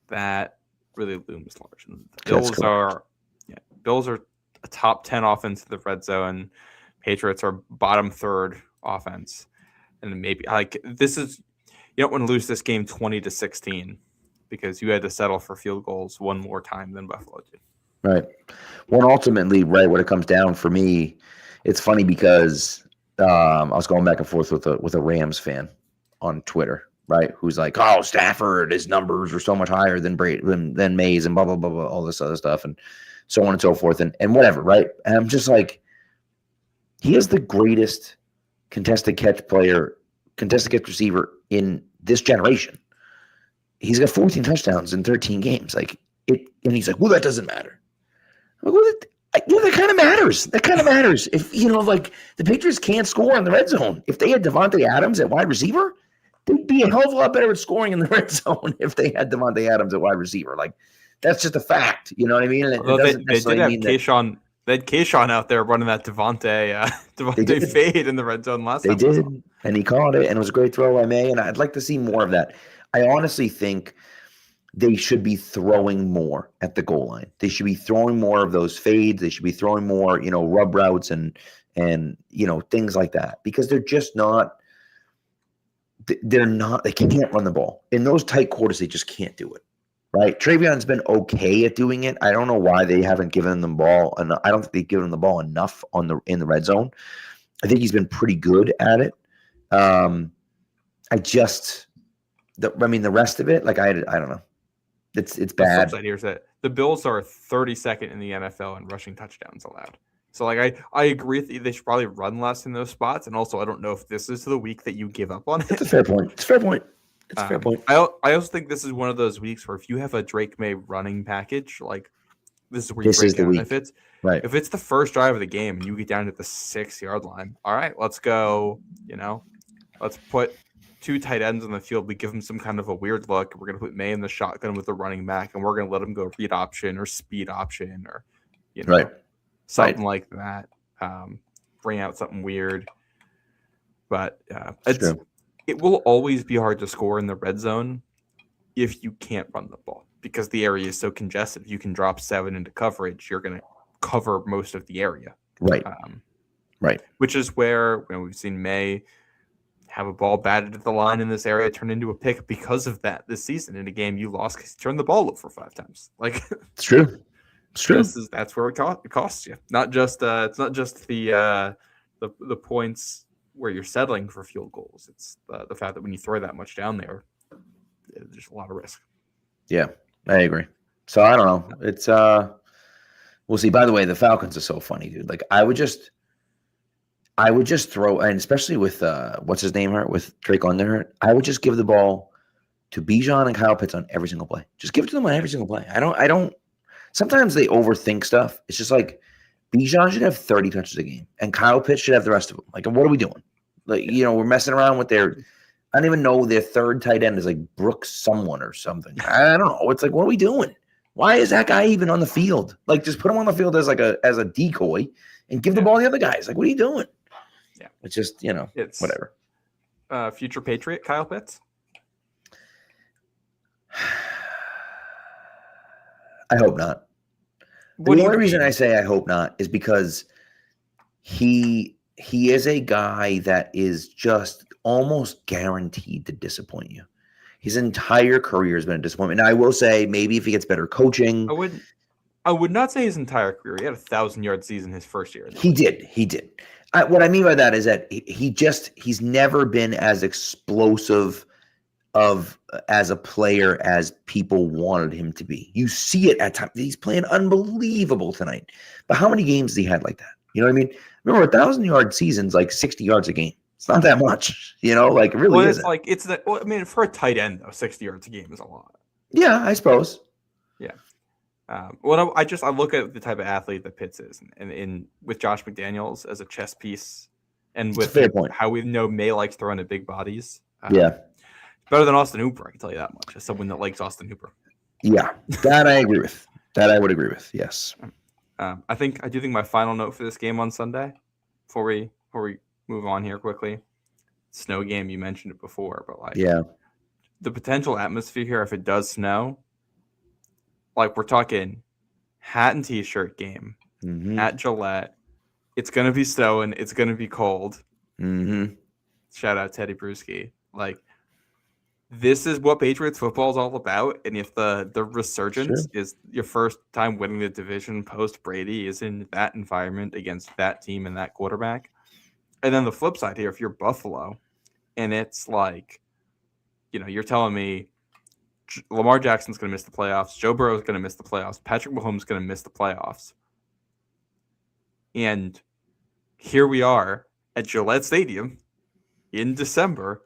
that really looms large. And the Bills are a top 10 offense in the red zone. Patriots are bottom 3rd offense. And maybe this is, you don't want to lose this game 20-16 because you had to settle for field goals one more time than Buffalo did. Right. Well, ultimately, right, what it comes down for me, it's funny because I was going back and forth with a Rams fan on Twitter, right, who's like, oh, Stafford, his numbers are so much higher than than Mays and blah, blah, blah, blah, all this other stuff and so on and so forth and whatever, right? And I'm just like, he is the greatest contested catch receiver in this generation. He's got 14 touchdowns in 13 games. And he's like, well, that doesn't matter. Well, that kind of matters. That kind of matters. If, the Patriots can't score in the red zone. If they had Devontae Adams at wide receiver, they'd be a hell of a lot better at scoring in the red zone if they had Devontae Adams at wide receiver. That's just a fact. You know what I mean? They did have Kayshawn. They had Kayshawn out there running that Devontae fade in the red zone last time. They did, and he caught it, and it was a great throw by May, and I'd like to see more of that. I honestly think they should be throwing more at the goal line. They should be throwing more of those fades. They should be throwing more, rub routes and things like that because they're just not. They can't run the ball in those tight quarters. They just can't do it. Right, Trayvon's been okay at doing it. I don't know why they haven't given them the ball, and I don't think they've given him the ball enough in the red zone. I think he's been pretty good at it. The rest of it, I don't know. It's bad. The flip side here is that the Bills are 32nd in the NFL in rushing touchdowns allowed. So I agree with you. They should probably run less in those spots, and also I don't know if this is the week that you give up on it. It's a fair point. It's a fair point. I also think this is one of those weeks where if you have a Drake May running package, this is where you break down. If it's the first drive of the game and you get down to the 6-yard line, all right, let's go. Let's put 2 tight ends on the field. We give them some kind of a weird look. We're gonna put May in the shotgun with the running back, and we're gonna let him go read option or speed option or something like that. Bring out something weird, but it will always be hard to score in the red zone if you can't run the ball because the area is so congested. If you can drop 7 into coverage, you're going to cover most of the area. Right. Right. Which is where we've seen May have a ball batted at the line in this area turn into a pick because of that this season in a game you lost because you turned the ball over 5 times. It's true. It's true. That's where it costs you. Not just it's not just the points where you're settling for field goals. It's the fact that when you throw that much down there, there's a lot of risk. Yeah, I agree. So I don't know. It's we'll see. By the way, the Falcons are so funny, dude. I would just throw, and especially with what's his name hurt with Drake London, I would just give the ball to Bijan and Kyle Pitts on every single play. Just give it to them on every single play. I don't. Sometimes they overthink stuff. It's just Bijan should have 30 touches a game, and Kyle Pitts should have the rest of them. What are we doing? We're messing around with I don't even know their third tight end is Brooks someone or something. I don't know. It's what are we doing? Why is that guy even on the field? Just put him on the field as a decoy and give the ball to the other guys. What are you doing? Yeah, it's just it's whatever. Future Patriot Kyle Pitts. I hope not. The only reason I say I hope not is because he is a guy that is just almost guaranteed to disappoint you. His entire career has been a disappointment. Now, I will say maybe if he gets better coaching. I would not say his entire career. He had a 1,000-yard season his first year. He did. What I mean by that is that he's never been as explosive as a player as people wanted him to be. You see it at times. He's playing unbelievable tonight. But how many games has he had like that? You know what I mean? Remember, 1,000-yard season's like 60 yards a game. It's not that much, like it really isn't. For a tight end though, 60 yards a game is a lot. Yeah, I suppose. Yeah. I look at the type of athlete that Pitts is, and with Josh McDaniels as a chess piece, and with how we know May likes throwing at big bodies. Yeah. Better than Austin Hooper, I can tell you that much, as someone that likes Austin Hooper. Yeah, that I agree with. That I would agree with, yes. I do think my final note for this game on Sunday, before we move on here quickly, snow game, you mentioned it before, but the potential atmosphere here, if it does snow, we're talking hat and t-shirt game at Gillette. It's going to be snowing. It's going to be cold. Mm-hmm. Shout out Teddy Bruschi. This is what Patriots football is all about. And if the resurgence is your first time winning the division post Brady is in that environment against that team and that quarterback. And then the flip side here, if you're Buffalo and it's you're telling me Lamar Jackson's going to miss the playoffs, Joe Burrow is going to miss the playoffs, Patrick Mahomes is going to miss the playoffs. And here we are at Gillette Stadium in December,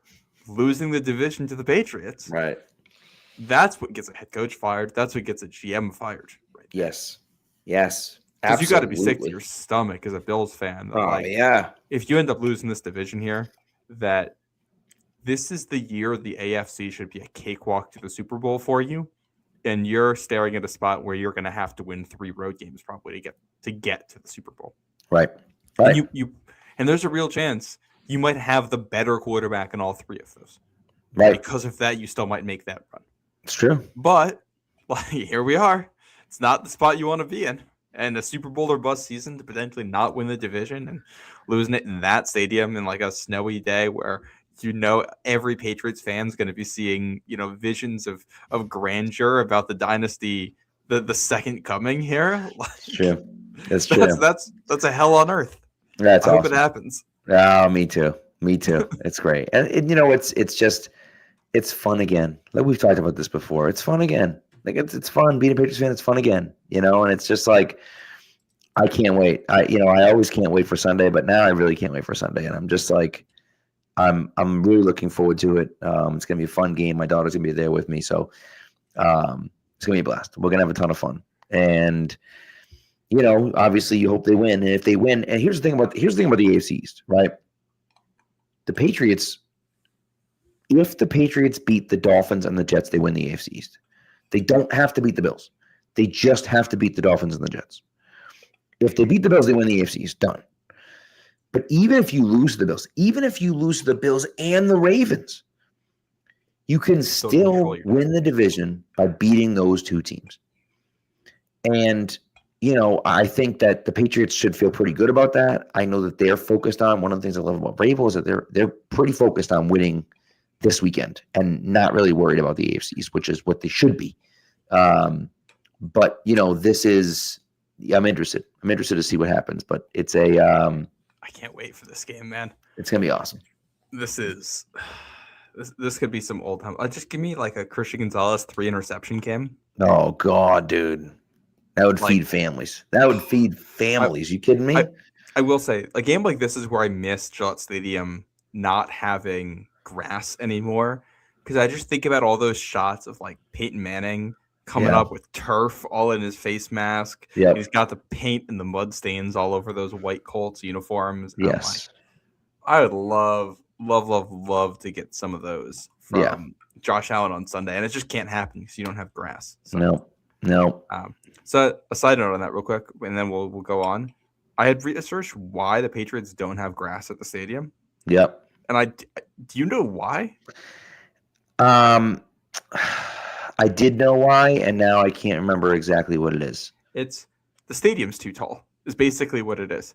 losing the division to the Patriots. Right. That's what gets a head coach fired. That's what gets a GM fired. Right. Yes. Because you got to be sick to your stomach as a Bills fan. Yeah. If you end up losing this division here, that this is the year the AFC should be a cakewalk to the Super Bowl for you, and you're staring at a spot where you're going to have to win 3 road games probably to get to the Super Bowl. Right. And there's a real chance you might have the better quarterback in all 3 of those. Right. Because of that, you still might make that run. It's true. But here we are. It's not the spot you want to be in. And a Super Bowl or bust season to potentially not win the division and losing it in that stadium in a snowy day where every Patriots fan is going to be seeing visions of grandeur about the dynasty, the second coming here. It's true. It's true. That's a hell on earth. That's I awesome. hope it happens. Oh, me too. It's great. And it's fun again. We've talked about this before. It's fun again. It's fun being a Patriots fan. It's fun again, and it's just I can't wait. I always can't wait for Sunday, but now I really can't wait for Sunday. And I'm just I'm really looking forward to it. It's going to be a fun game. My daughter's going to be there with me. So it's going to be a blast. We're going to have a ton of fun. And, obviously you hope they win. And if they win, and here's the thing about the AFC East, right? The Patriots, if the Patriots beat the Dolphins and the Jets, they win the AFC East. They don't have to beat the Bills. They just have to beat the Dolphins and the Jets. If they beat the Bills, they win the AFC East. Done. But even if you lose to the Bills and the Ravens, you can still win the division by beating those 2 teams. And, I think that the Patriots should feel pretty good about that. I know that they're focused on, one of the things I love about Vrabel is that they're pretty focused on winning this weekend and not really worried about the AFC East, which is what they should be. But, this is, I'm interested. I'm interested to see what happens, but it's I can't wait for this game, man. It's going to be awesome. This could be some old time. Just give me a Christian Gonzalez 3 interception game. Oh, God, dude. That would feed families. You kidding me? I will say, a game like this is where I miss Gillette Stadium not having grass anymore, because I just think about all those shots of Peyton Manning coming up with turf all in his face mask. Yep. He's got the paint and the mud stains all over those white Colts uniforms. Yes. I would love to get some of those from Josh Allen on Sunday, and it just can't happen because you don't have grass. So, no. So a side note on that real quick, and then we'll go on. I had researched why the Patriots don't have grass at the stadium. Yep. And do you know why? I did know why, and now I can't remember exactly what it is. It's the stadium's too tall, is basically what it is.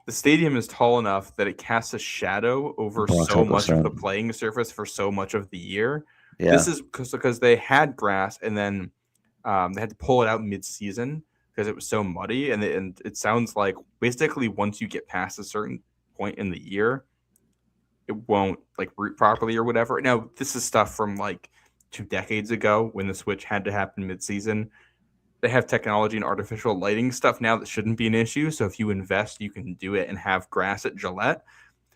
the stadium is tall enough that it casts a shadow over Blocks so out the much of sun. the playing surface for so much of the year. Yeah. This is because they had grass and then they had to pull it out mid-season because it was so muddy. And it sounds like basically once you get past a certain point in the year, it won't like root properly or whatever. Now, this is stuff from like 2 decades ago when the switch had to happen mid-season. They have technology and artificial lighting stuff now that shouldn't be an issue. So if you invest, you can do it and have grass at Gillette.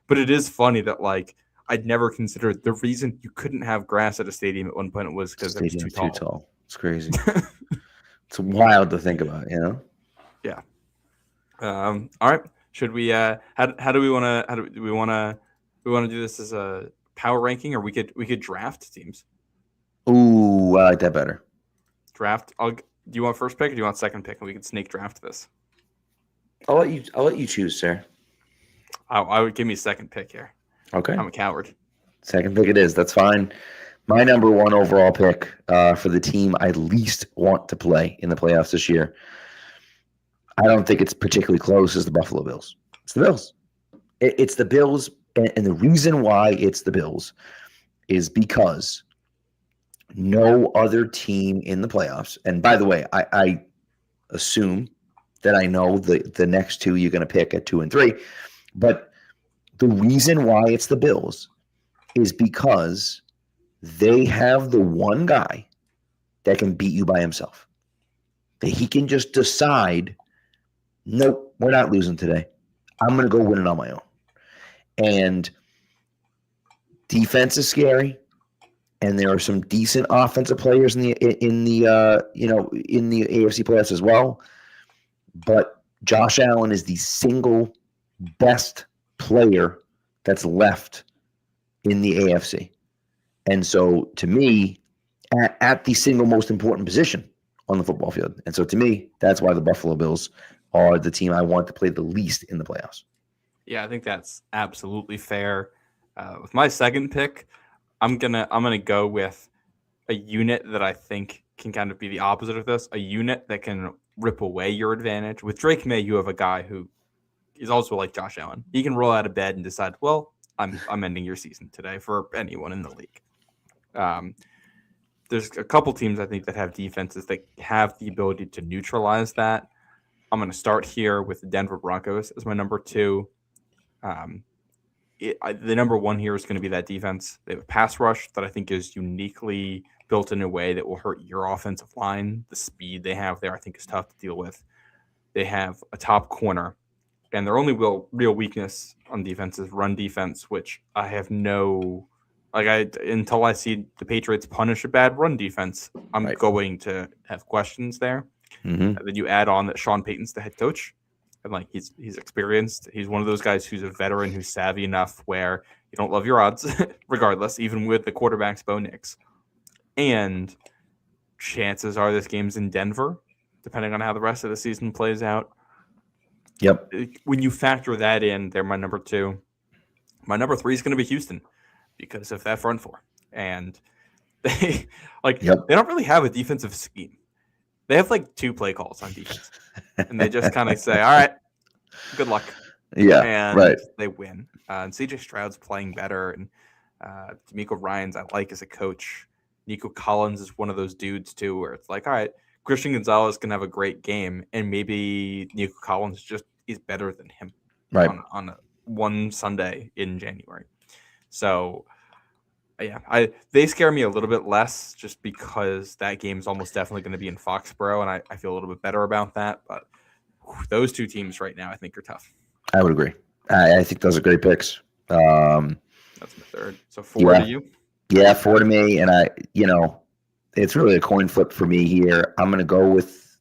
But it is funny that like I'd never considered the reason you couldn't have grass at a stadium at one point was because it was too tall. It's crazy. It's wild to think about, you know? Yeah. All right. Should we how do we want to do this as a power ranking, or we could draft teams? Ooh, I like that better. Draft. Do you want first pick or do you want second pick? And we can snake draft this. I'll let you choose, sir. I would give me second pick here. Okay. I'm a coward. Second pick it is. That's fine. My number 1 overall pick for the team I least want to play in the playoffs this year. I don't think it's particularly close as the Buffalo Bills. It's the Bills. It's the Bills, and the reason why it's the Bills is because no other team in the playoffs, and by the way, I assume that I know the next two you're going to pick at 2 and 3, but the reason why it's the Bills is because they have the one guy that can beat you by himself. That he can just decide, nope, we're not losing today. I'm going to go win it on my own. And defense is scary, and there are some decent offensive players in the AFC playoffs as well. But Josh Allen is the single best player that's left in the AFC. And so to me, at the single most important position on the football field. And so to me, that's why the Buffalo Bills are the team I want to play the least in the playoffs. Yeah, I think that's absolutely fair. With my second pick, I'm gonna go with a unit that I think can kind of be the opposite of this, a unit that can rip away your advantage. With Drake May, you have a guy who is also like Josh Allen. He can roll out of bed and decide, well, I'm ending your season today for anyone in the league. There's a couple teams I think that have defenses that have the ability to neutralize that. I'm going to start here with the Denver Broncos as my number 2. The number 1 here is going to be that defense. They have a pass rush that I think is uniquely built in a way that will hurt your offensive line. The speed they have there I think is tough to deal with. They have a top corner, and their only real weakness on defense is run defense, which I have until I see the Patriots punish a bad run defense, I'm going to have questions there. Mm-hmm. Then you add on that Sean Payton's the head coach, and like he's experienced. He's one of those guys who's a veteran who's savvy enough where you don't love your odds, regardless, even with the quarterback's Bo Nix. And chances are this game's in Denver, depending on how the rest of the season plays out. Yep. When you factor that in, they're my number 2. My number 3 is going to be Houston because of that front 4. And they they don't really have a defensive scheme. They have like 2 play calls on defense. And they just kind of say, all right, good luck. Yeah, and they win. And CJ Stroud's playing better. And D'Amico Ryans I like as a coach. Nico Collins is one of those dudes too where it's like, all right, Christian Gonzalez can have a great game, and maybe Nico Collins just is better than him on one Sunday in January. So, yeah, they scare me a little bit less just because that game is almost definitely going to be in Foxborough, and I feel a little bit better about that. But those 2 teams right now I think are tough. I would agree. I think those are great picks. That's my third. So 4 to you? Yeah, 4 to me, and it's really a coin flip for me here. I'm going to go with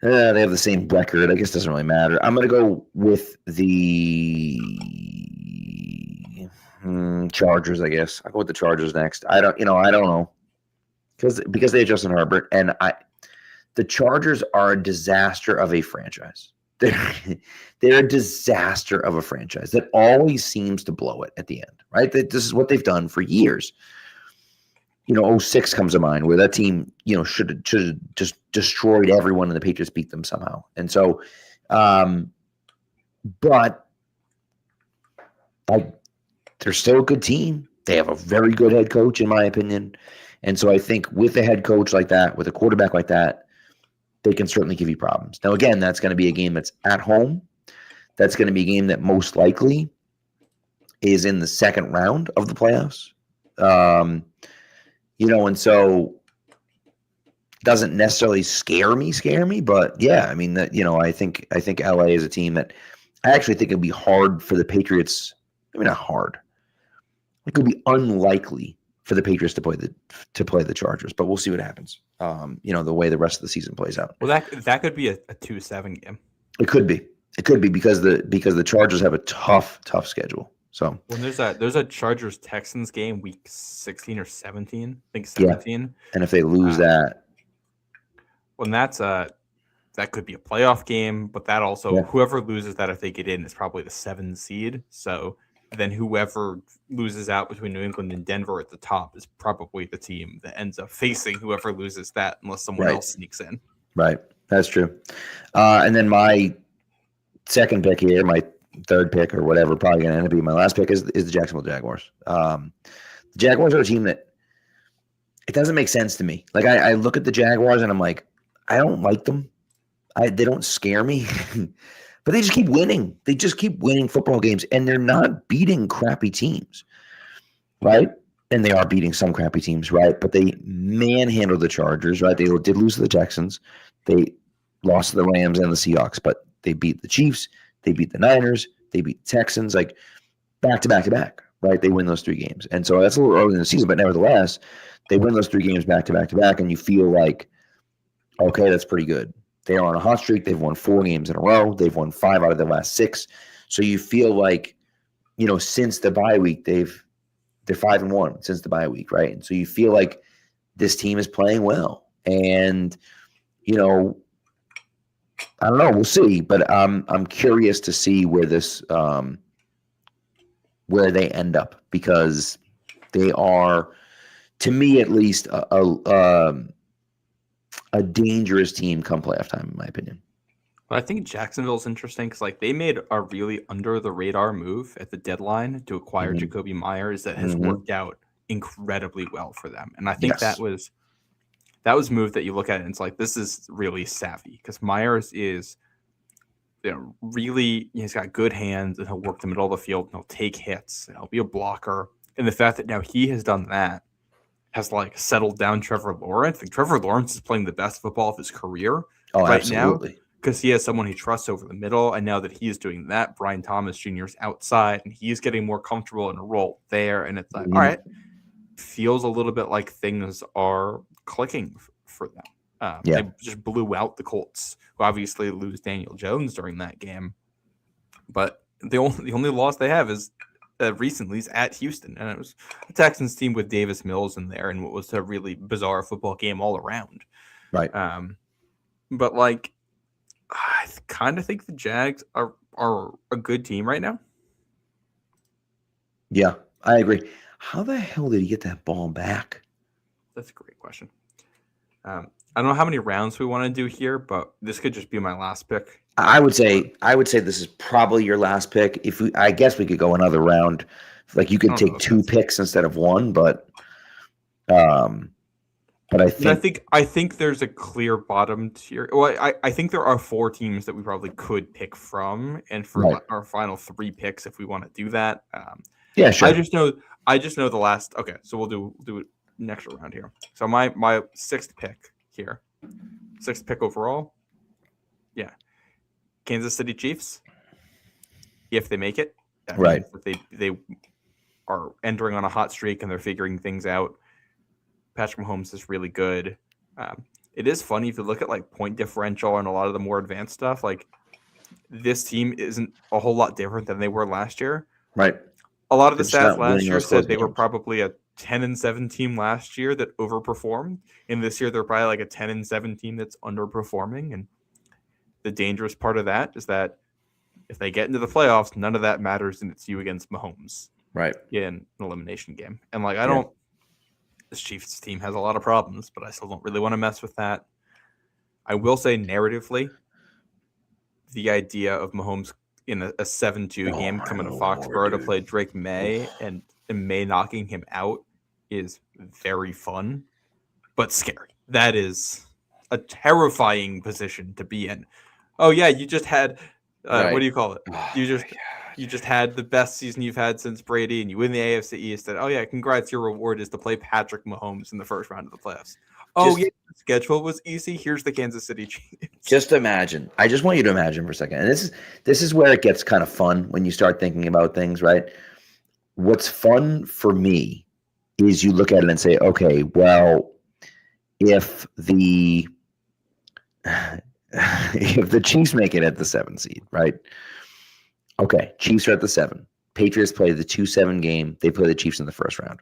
they have the same record. I guess it doesn't really matter. I'm going to go with the Chargers, I guess. I'll go with the Chargers next. I don't know. Because they have Justin Herbert, and the Chargers are a disaster of a franchise. They're a disaster of a franchise that always seems to blow it at the end, right? This is what they've done for years. 06 comes to mind where that team, should have just destroyed everyone and the Patriots beat them somehow. And so But like, they're still a good team. They have a very good head coach, in my opinion. And so I think with a head coach like that, with a quarterback like that, they can certainly give you problems. Now, again, that's going to be a game that's at home. That's going to be a game that most likely is in the second round of the playoffs. And so doesn't necessarily scare me, but yeah, I mean that, I think LA is a team that I actually think it'd be hard for the Patriots. I mean, not hard. It could be unlikely for the Patriots to play the Chargers, but we'll see what happens. The way the rest of the season plays out. Well, that could be a 2-7 game. It could be because the Chargers have a tough schedule. So when there's a Chargers Texans game week 16 or 17, I think 17. Yeah. And if they lose that, well, that could be a playoff game, but that also whoever loses that, if they get in, is probably the 7 seed. So then whoever loses out between New England and Denver at the top is probably the team that ends up facing whoever loses that, unless someone else sneaks in. Right. That's true. And then my second pick here, my third pick or whatever, probably going to end up being my last pick, is the Jacksonville Jaguars. The Jaguars are a team that it doesn't make sense to me. Like I look at the Jaguars and I'm like, I don't like them. They don't scare me. But they just keep winning. They just keep winning football games, and they're not beating crappy teams, right? And they are beating some crappy teams, right? But they manhandled the Chargers, right? They did lose to the Texans. They lost to the Rams and the Seahawks, but they beat the Chiefs. They beat the Niners. They beat the Texans, like back to back to back, right? They win those 3 games. And so that's a little early in the season, but nevertheless, they win those 3 games back to back to back, and you feel like, okay, that's pretty good. They are on a hot streak. They've won 4 games in a row. They've won 5 out of their last 6. So you feel like, since the bye week, they're 5-1 since the bye week, right? And so you feel like this team is playing well. And, I don't know. We'll see. But I'm curious to see where this where they end up, because they are, to me at least, a dangerous team come playoff time, in my opinion. Well, I think Jacksonville's interesting because they made a really under the radar move at the deadline to acquire Jacoby Myers that has worked out incredibly well for them. And I think that was a move that you look at it and it's like, this is really savvy, because Myers is really, he's got good hands and he'll work the middle of the field and he'll take hits and he'll be a blocker. And the fact that now he has done that has settled down Trevor Lawrence. I think Trevor Lawrence is playing the best football of his career now, because he has someone he trusts over the middle. And now that he's doing that, Brian Thomas Jr. is outside and he's getting more comfortable in a role there. And it's like, all right, feels a little bit like things are clicking for them. They just blew out the Colts, who obviously lose Daniel Jones during that game. But the only loss they have is recently is at Houston, and it was a Texans team with Davis Mills in there, and what was a really bizarre football game all around. Right. But I kind of think the Jags are a good team right now. Yeah, I agree. How the hell did he get that ball back? That's a great question. I don't know how many rounds we want to do here, but this could just be my last pick. I would say this is probably your last pick. I guess we could go another round. Like you could take 2 picks instead of 1, but I think there's a clear bottom tier. Well, I think there are 4 teams that we probably could pick from, and for our final 3 picks, if we want to do that. Yeah, sure. I just know the last. Okay, so we'll do it next round here. So my 6th pick here, 6th pick overall. Yeah. Kansas City Chiefs, if they make it, right? If they are entering on a hot streak and they're figuring things out. Patrick Mahomes is really good. It is funny if you look at point differential and a lot of the more advanced stuff. This team isn't a whole lot different than they were last year. Right. A lot of the stats last year said they were probably a 10-7 team last year that overperformed, and this year they're probably a 10-7 team that's underperforming. And the dangerous part of that is that if they get into the playoffs, none of that matters, and it's you against Mahomes, right? In an elimination game. And don't. This Chiefs team has a lot of problems, but I still don't really want to mess with that. I will say, narratively, the idea of Mahomes in a 7-2 game coming to Foxborough to play Drake May and May knocking him out is very fun, but scary. That is a terrifying position to be in. Oh yeah, you just had what do you call it? You just had the best season you've had since Brady, and you win the AFC East. And oh yeah, congrats! Your reward is to play Patrick Mahomes in the first round of the playoffs. Oh yeah, the schedule was easy. Here's the Kansas City Chiefs. Just imagine. I just want you to imagine for a second. And this is where it gets kind of fun when you start thinking about things, right? What's fun for me is you look at it and say, okay, well, if the Chiefs make it at the 7 seed, right? Okay, Chiefs are at the 7. Patriots play the 2-7 game. They play the Chiefs in the first round.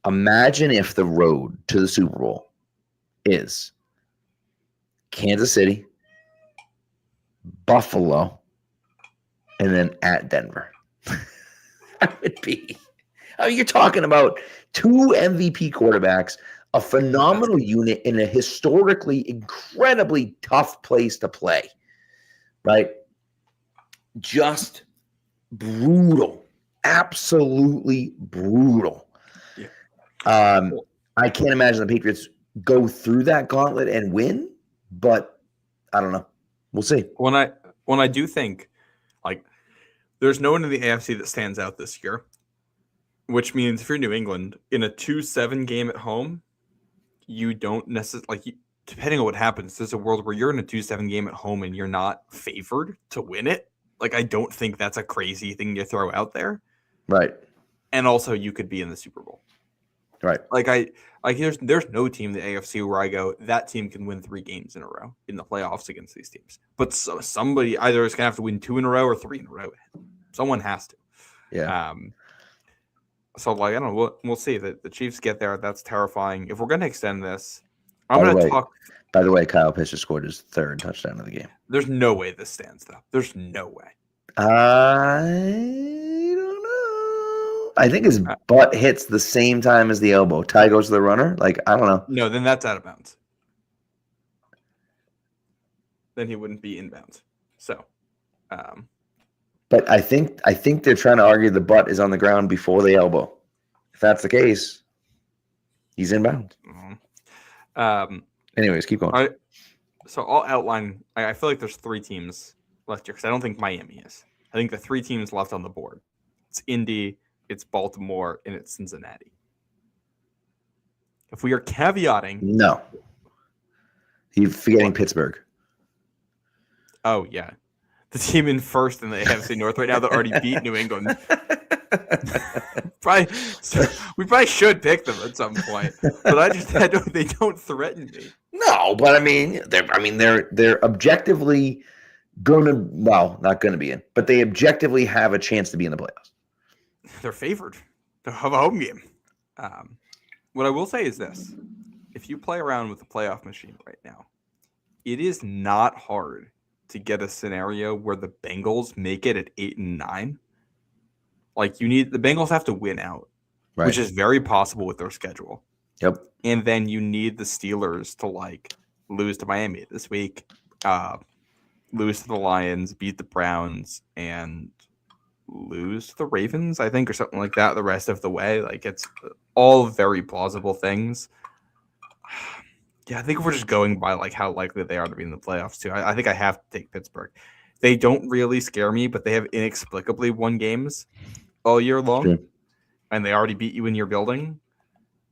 Imagine if the road to the Super Bowl is Kansas City, Buffalo, and then at Denver. That would be. I mean, you're talking about 2 MVP quarterbacks, a phenomenal unit in a historically incredibly tough place to play, right? Just brutal, absolutely brutal. Yeah. I can't imagine the Patriots go through that gauntlet and win, but I don't know. We'll see. When I do think, like, there's no one in the AFC that stands out this year, which means if you're New England in a 2-7 game at home, you don't necessarily depending on what happens. There's a world where you're in a 2-7 game at home and you're not favored to win it. Like, I don't think that's a crazy thing to throw out there. Right. And also you could be in the Super Bowl. Right. There's no team in the AFC where I go, that team can win 3 games in a row in the playoffs against these teams. But somebody either is going to have to win 2 in a row or 3 in a row. Someone has to. Yeah. So, I don't know. We'll see. The Chiefs get there. That's terrifying. If we're going to extend this, I'm going to talk. By the way, Kyle Pitts just scored his 3rd touchdown of the game. There's no way this stands, though. There's no way. I don't know. I think his butt hits the same time as the elbow. Tie goes to the runner. I don't know. No, then that's out of bounds. Then he wouldn't be inbounds. So, but I think they're trying to argue the butt is on the ground before the elbow. If that's the case, he's inbounds. Mm-hmm. Anyways, keep going. So I'll outline. I feel like there's 3 teams left here because I don't think Miami is. I think the 3 teams left on the board. It's Indy, it's Baltimore, and it's Cincinnati. If we are caveating, no, you're forgetting Pittsburgh. Oh yeah, the team in first in the AFC North right now that already beat New England. We probably should pick them at some point, but they don't threaten me. No, but they're objectively not gonna be in, but they objectively have a chance to be in the playoffs. They're favored to have a home game. What I will say is this: if you play around with the playoff machine right now, it is not hard to get a scenario where the Bengals make it at 8-9. The Bengals have to win out, right, which is very possible with their schedule. Yep. And then you need the Steelers to lose to Miami this week, lose to the Lions, beat the Browns, and lose to the Ravens, I think, or something like that the rest of the way. It's all very plausible things. Yeah, I think if we're just going by how likely they are to be in the playoffs too, I think I have to take Pittsburgh. They don't really scare me, but they have inexplicably won games all year long, sure, and they already beat you in your building,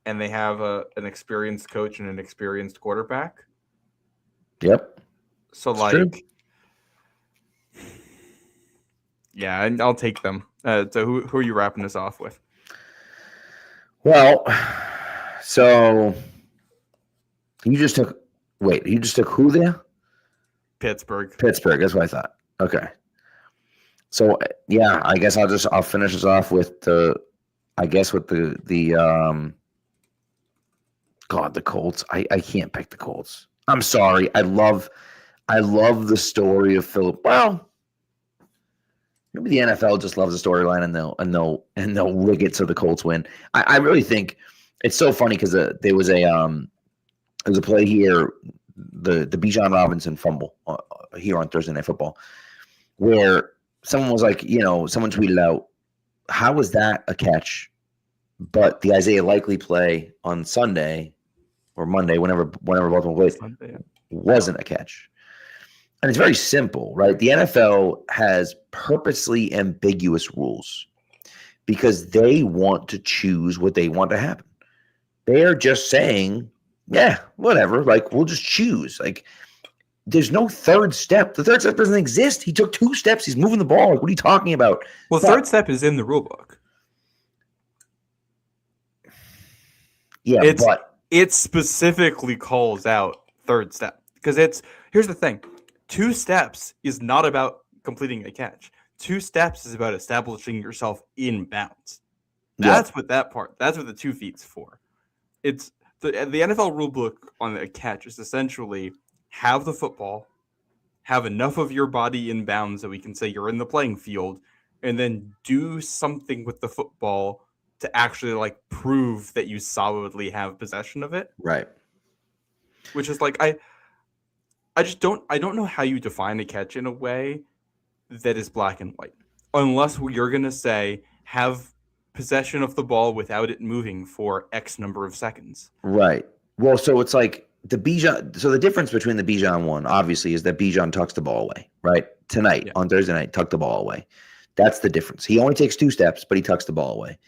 and they have an experienced coach and an experienced quarterback. Yep. So yeah, and I'll take them. So who are you wrapping this off with? Well, so you just took who there? Pittsburgh. That's what I thought. Okay. So yeah, I guess I'll finish this off with the Colts. I can't pick the Colts. I'm sorry. I love the story of Philip. Well, maybe the NFL just loves the storyline and they'll rig it so the Colts win. I really think it's so funny because there was a play here, the Bijan Robinson fumble here on Thursday Night Football. where someone was like, someone tweeted out, how was that a catch? But the Isaiah Likely play on Sunday or Monday, whenever Baltimore plays, wasn't a catch. And it's very simple, right? The NFL has purposely ambiguous rules because they want to choose what they want to happen. They are just saying, yeah, whatever. Like, we'll just choose. Like, there's no third step. The third step doesn't exist. He took 2 steps. He's moving the ball. Like, what are you talking about? Well, third step is in the rule book. Yeah, it specifically calls out third step because here's the thing. 2 steps is not about completing a catch. 2 steps is about establishing yourself in bounds. That's what that's what the 2 feet's for. It's the NFL rule book on a catch is essentially have the football, have enough of your body in bounds that we can say you're in the playing field, and then do something with the football to actually like prove that you solidly have possession of it. Right. Which is like I don't know how you define a catch in a way that is black and white. Unless you're going to say have possession of the ball without it moving for X number of seconds. Right. Well, so it's like the Bijan. So the difference between the Bijan one, obviously, is that Bijan tucks the ball away, right? Tonight, on Thursday night, tuck the ball away. That's the difference. He only takes 2 steps, but he tucks the ball away.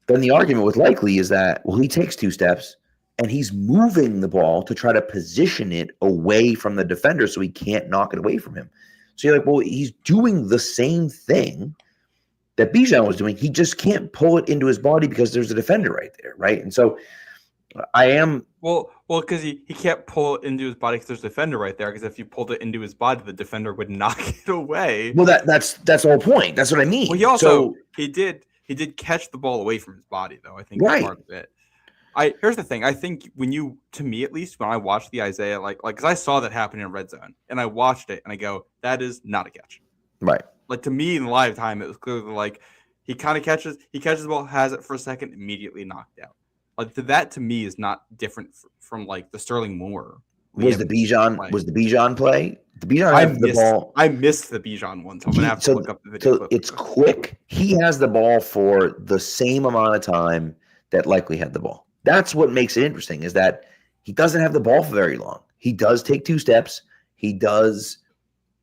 Then the argument with Likely is that, well, he takes 2 steps and he's moving the ball to try to position it away from the defender so he can't knock it away from him. So you're like, well, he's doing the same thing that Bijan was doing. He just can't pull it into his body because there's a defender right there, right? And so I am... Well, because he can't pull it into his body because there's a defender right there, because if you pulled it into his body, the defender would knock it away. Well, that's the whole point. That's what I mean. Well, he also... He did catch the ball away from his body, though. I think that's part of it. Here's the thing. I think to me at least, when I watched the Isaiah, because I saw that happen in red zone, and I watched it, and I go, that is not a catch. Right. Like, to me, in live time, it was clearly like he kind of catches the ball, has it for a second, immediately knocked out. Like, that to me is not different from like the Sterling Moore. Was the Bijan play? The Bijan had the ball. I missed the Bijan one, so I'm gonna have to look up the video. So it's quick. He has the ball for the same amount of time that Likely had the ball. That's what makes it interesting, is that he doesn't have the ball for very long. He does take 2 steps. He does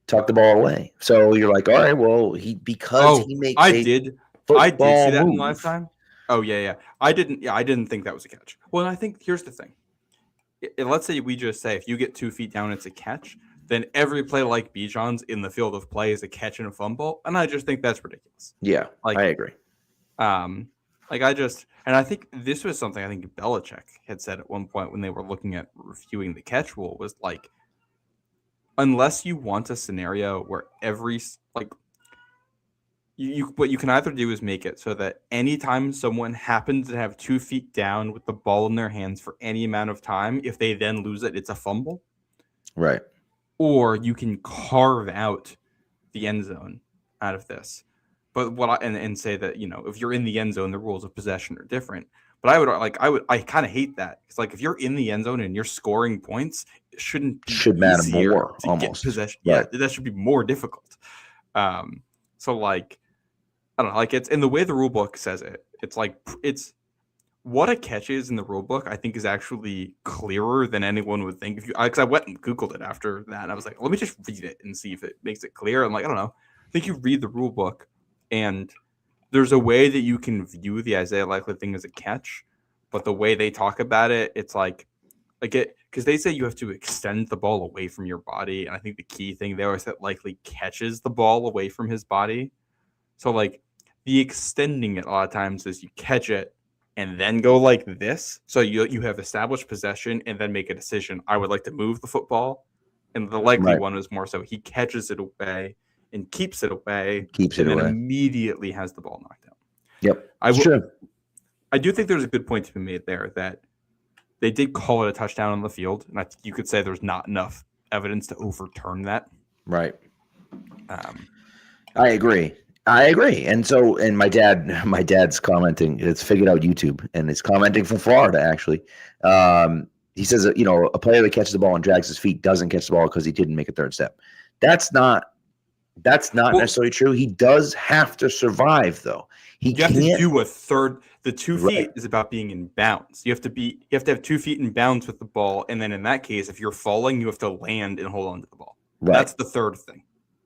tuck the ball away. So you're like, all right, well, he makes. I did see that in live time. Oh yeah. I didn't think that was a catch. Well, I think here's the thing. Let's say we just say if you get 2 feet down, it's a catch. Then every play like Bijan's in the field of play is a catch and a fumble, and I just think that's ridiculous. Yeah, I agree. And I think this was something I think Belichick had said at one point when they were looking at reviewing the catch rule, was like, unless you want a scenario where what you can either do is make it so that anytime someone happens to have 2 feet down with the ball in their hands for any amount of time, if they then lose it, it's a fumble. Right. Or you can carve out the end zone out of this. But and say that, if you're in the end zone, the rules of possession are different. But I kind of hate that. It's like, if you're in the end zone and you're scoring points, it should matter more almost. Possession. Right. Yeah, that should be more difficult. So like, I don't know, like, it's in the way the rule book says it. It's like, it's what a catch is in the rule book, I think, is actually clearer than anyone would think. Because I went and Googled it after that, and I was like, let me just read it and see if it makes it clear. I'm like, I don't know. I think you read the rule book, and there's a way that you can view the Isaiah Likely thing as a catch, but the way they talk about it, it's like it, because they say you have to extend the ball away from your body, and I think the key thing there is that Likely catches the ball away from his body. So like, the extending it a lot of times is you catch it and then go like this. So you have established possession and then make a decision. I would like to move the football. And the Likely one is more so he catches it away and keeps it away. And immediately has the ball knocked out. Yep. I do think there's a good point to be made there that they did call it a touchdown on the field. And you could say there's not enough evidence to overturn that. Right. I agree. And my dad's commenting. It's figured out YouTube, and it's commenting from Florida, actually. He says that, a player that catches the ball and drags his feet doesn't catch the ball because he didn't make a third step. That's not That's not necessarily true. He does have to survive, though. You have to do a third. The 2 feet Right. is about being in bounds. You have to have 2 feet in bounds with the ball, and then in that case, if you're falling, you have to land and hold on to the ball. Right. That's the third thing.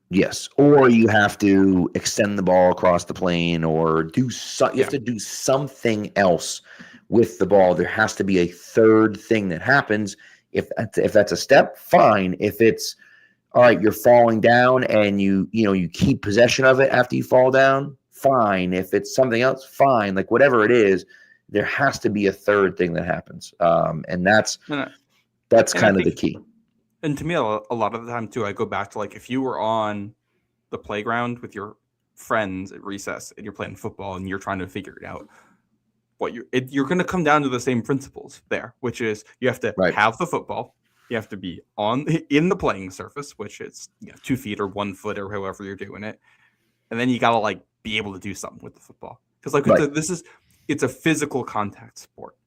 Yes, or you have to extend the ball across the plane, or you have to do something else with the ball. There has to be a third thing that happens. If that's a step, fine. If it's all right, you're falling down and you keep possession of it after you fall down, fine. If it's something else, fine. Like whatever it is, there has to be a third thing that happens, and that's kind of the key. And to me, a lot of the time, too, I go back to, like, if you were on the playground with your friends at recess and you're playing football and you're trying to figure it out, you're going to come down to the same principles there, which is you have to have the football. You have to be in the playing surface, which is 2 feet or 1 foot or however you're doing it. And then you got to, like, be able to do something with the football. Because, like, it's a physical contact sport.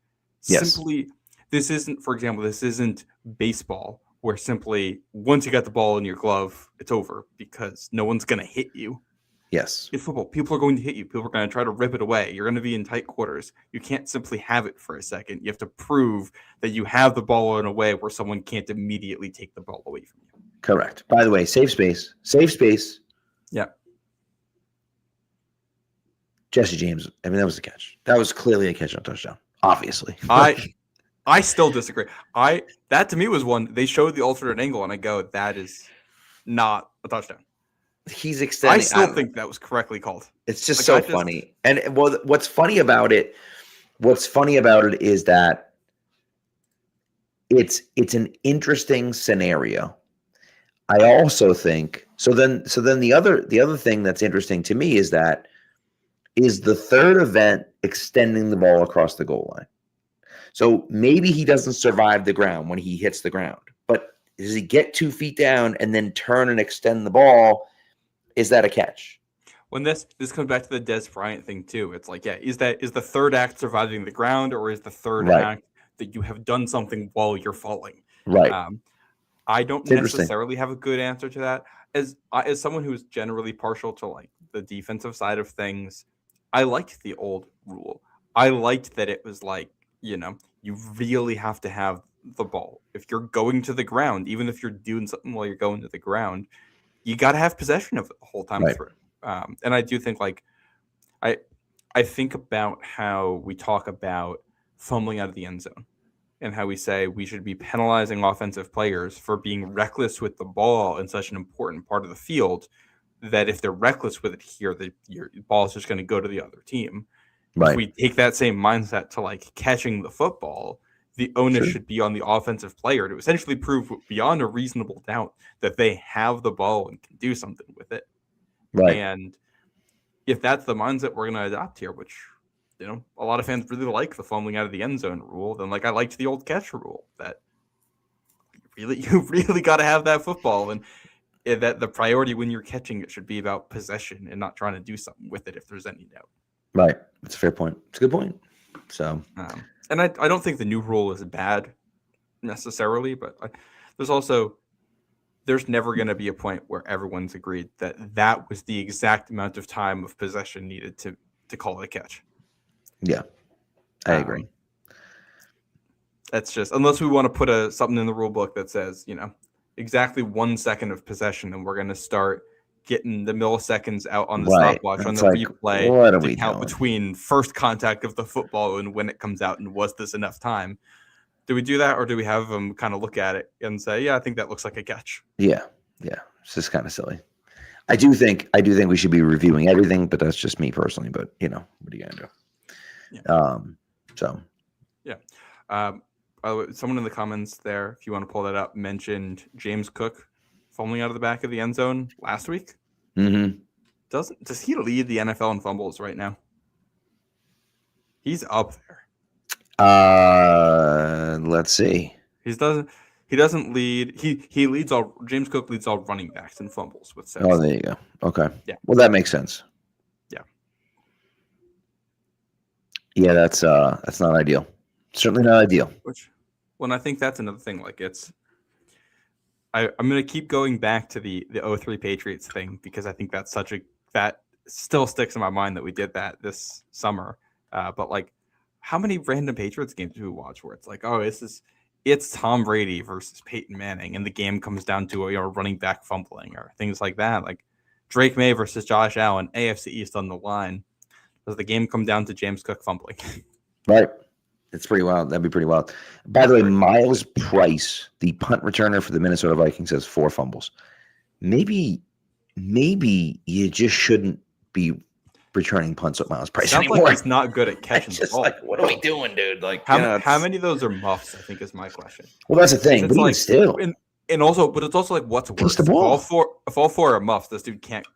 Yes. Simply, this isn't baseball, where simply once you got the ball in your glove, it's over because no one's going to hit you. Yes. In football, people are going to hit you. People are going to try to rip it away. You're going to be in tight quarters. You can't simply have it for a second. You have to prove that you have the ball in a way where someone can't immediately take the ball away from you. Correct. By the way, safe space. Yeah. Jesse James, I mean, that was a catch. That was clearly a catch on touchdown, obviously. I still disagree. That to me was one, they showed the alternate angle, and I go, that is not a touchdown. He's extending. I still think that was correctly called. It's just funny. And what's funny about it is that it's an interesting scenario. I also think so. Then the other thing that's interesting to me is the third event extending the ball across the goal line. So maybe he doesn't survive the ground when he hits the ground, but does he get 2 feet down and then turn and extend the ball? Is that a catch? When this comes back to the Des Bryant thing too, it's like, is the third act surviving the ground, or is the third act that you have done something while you're falling? Right. I don't necessarily have a good answer to that. As someone who's generally partial to, like, the defensive side of things, I liked the old rule. I liked that it was like, you really have to have the ball. If you're going to the ground, even if you're doing something while you're going to the ground, you got to have possession of it the whole time through. And I do think, like, I think about how we talk about fumbling out of the end zone and how we say we should be penalizing offensive players for being reckless with the ball in such an important part of the field, that if they're reckless with it here, your ball is just going to go to the other team. Right. If we take that same mindset to, like, catching the football, the onus should be on the offensive player to essentially prove beyond a reasonable doubt that they have the ball and can do something with it. Right. And if that's the mindset we're going to adopt here, which, a lot of fans really like the fumbling out of the end zone rule, then, like, I liked the old catch rule that you really got to have that football, and that the priority when you're catching it should be about possession and not trying to do something with it if there's any doubt. Right. That's a fair point. It's a good point. So, and I don't think the new rule is bad necessarily, but there's never going to be a point where everyone's agreed that was the exact amount of time of possession needed to call it a catch. Yeah, I agree. That's just, unless we want to put something in the rule book that says, exactly 1 second of possession, and we're going to start getting the milliseconds out on the stopwatch on the replay to count between first contact of the football and when it comes out, and was this enough time? Do we do that, or do we have them kind of look at it and say, yeah, I think that looks like a catch? Yeah. It's just kind of silly. I do think we should be reviewing everything, but that's just me personally. But what are you gonna do? Someone in the comments there, if you want to pull that up, mentioned James Cook fumbling out of the back of the end zone last week. Mm-hmm. Does he lead the NFL in fumbles right now? He's up there. Let's see. He doesn't lead. He leads all. James Cook leads all running backs in fumbles with 7. Oh, there you go. Okay. Yeah. Well, that makes sense. Yeah. Yeah, that's not ideal. Certainly not ideal. I think that's another thing. Like, I'm going to keep going back to the 03 Patriots thing because I think that's that still sticks in my mind that we did that this summer. But like, how many random Patriots games do we watch where it's like, oh, it's Tom Brady versus Peyton Manning, and the game comes down to a running back fumbling or things like that, like Drake May versus Josh Allen, AFC East on the line. Does the game come down to James Cook fumbling? Right. It's pretty wild. That'd be pretty wild. By the way, Miles Price, the punt returner for the Minnesota Vikings, has 4 fumbles. Maybe you just shouldn't be returning punts with Miles Price Sounds anymore. like he's not good at catching the ball. Like, what are we doing, dude? Like, how many of those are muffs? I think is my question. Well, that's the thing. But even like, still, and also, but it's also like, what's worse? The ball. If all 4 are muffs, this dude can't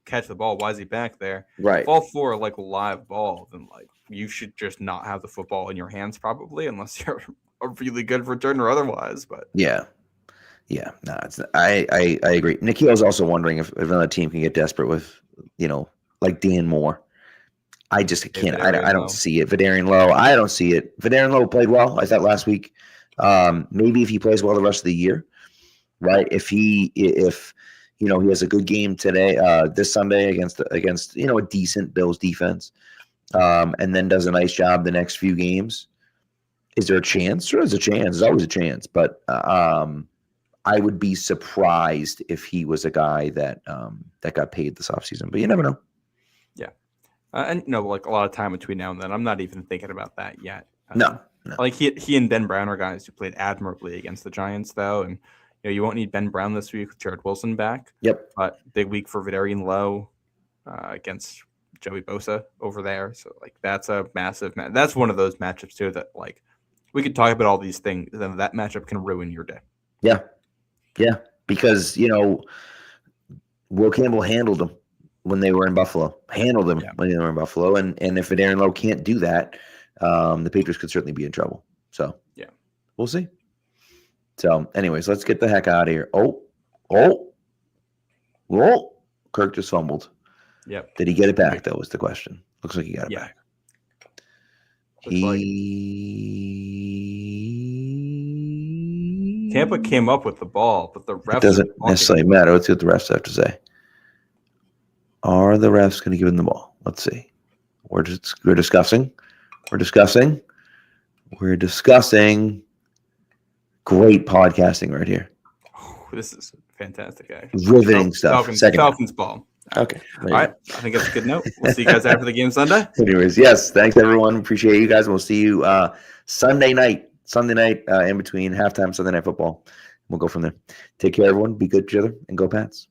catch the ball. Why is he back there? Right. If all 4 are like live ball, then like you should just not have the football in your hands, probably, unless you're a really good returner otherwise. But yeah. No, it's. I agree. Nikhil's also wondering if another team can get desperate with, like Dan Moore. I just can't. I don't see it. Vidarian Lowe. I don't see it. Vidarian Lowe played well, I thought, last week. Maybe if he plays well the rest of the year, right? If he has a good game today, this Sunday against a decent Bills defense, and then does a nice job the next few games, is there a chance? Sure, there's a chance. There's always a chance, but I would be surprised if he was a guy that got paid this offseason. But you never know. Yeah. And like a lot of time between now and then, I'm not even thinking about that yet. No. Like he and Ben Brown are guys who played admirably against the Giants, though, and you won't need Ben Brown this week with Jared Wilson back. Yep. But big week for Vidarian Lowe against Joey Bosa over there. So like that's a massive that's one of those matchups too that like we could talk about all these things, and then that matchup can ruin your day. Yeah. Because Will Campbell handled them when they were in Buffalo. When they were in Buffalo, and if Vidarian Lowe can't do that, the Patriots could certainly be in trouble. So yeah, we'll see. So, anyways, let's get the heck out of here. Oh, Kirk just fumbled. Yep. Did he get it back, though, was the question. Looks like he got it back. Tampa came up with the ball, but the refs... It doesn't necessarily matter. Let's see what the refs have to say. Are the refs going to give him the ball? Let's see. We're discussing. Great podcasting right here. Oh, this is fantastic, actually. Riveting stuff. Falcons ball. Okay. All right. I think that's a good note. We'll see you guys after the game Sunday. Anyways, yes. Thanks, everyone. Appreciate you guys. We'll see you Sunday night in between halftime Sunday Night Football. We'll go from there. Take care, everyone. Be good to each other, and go Pats.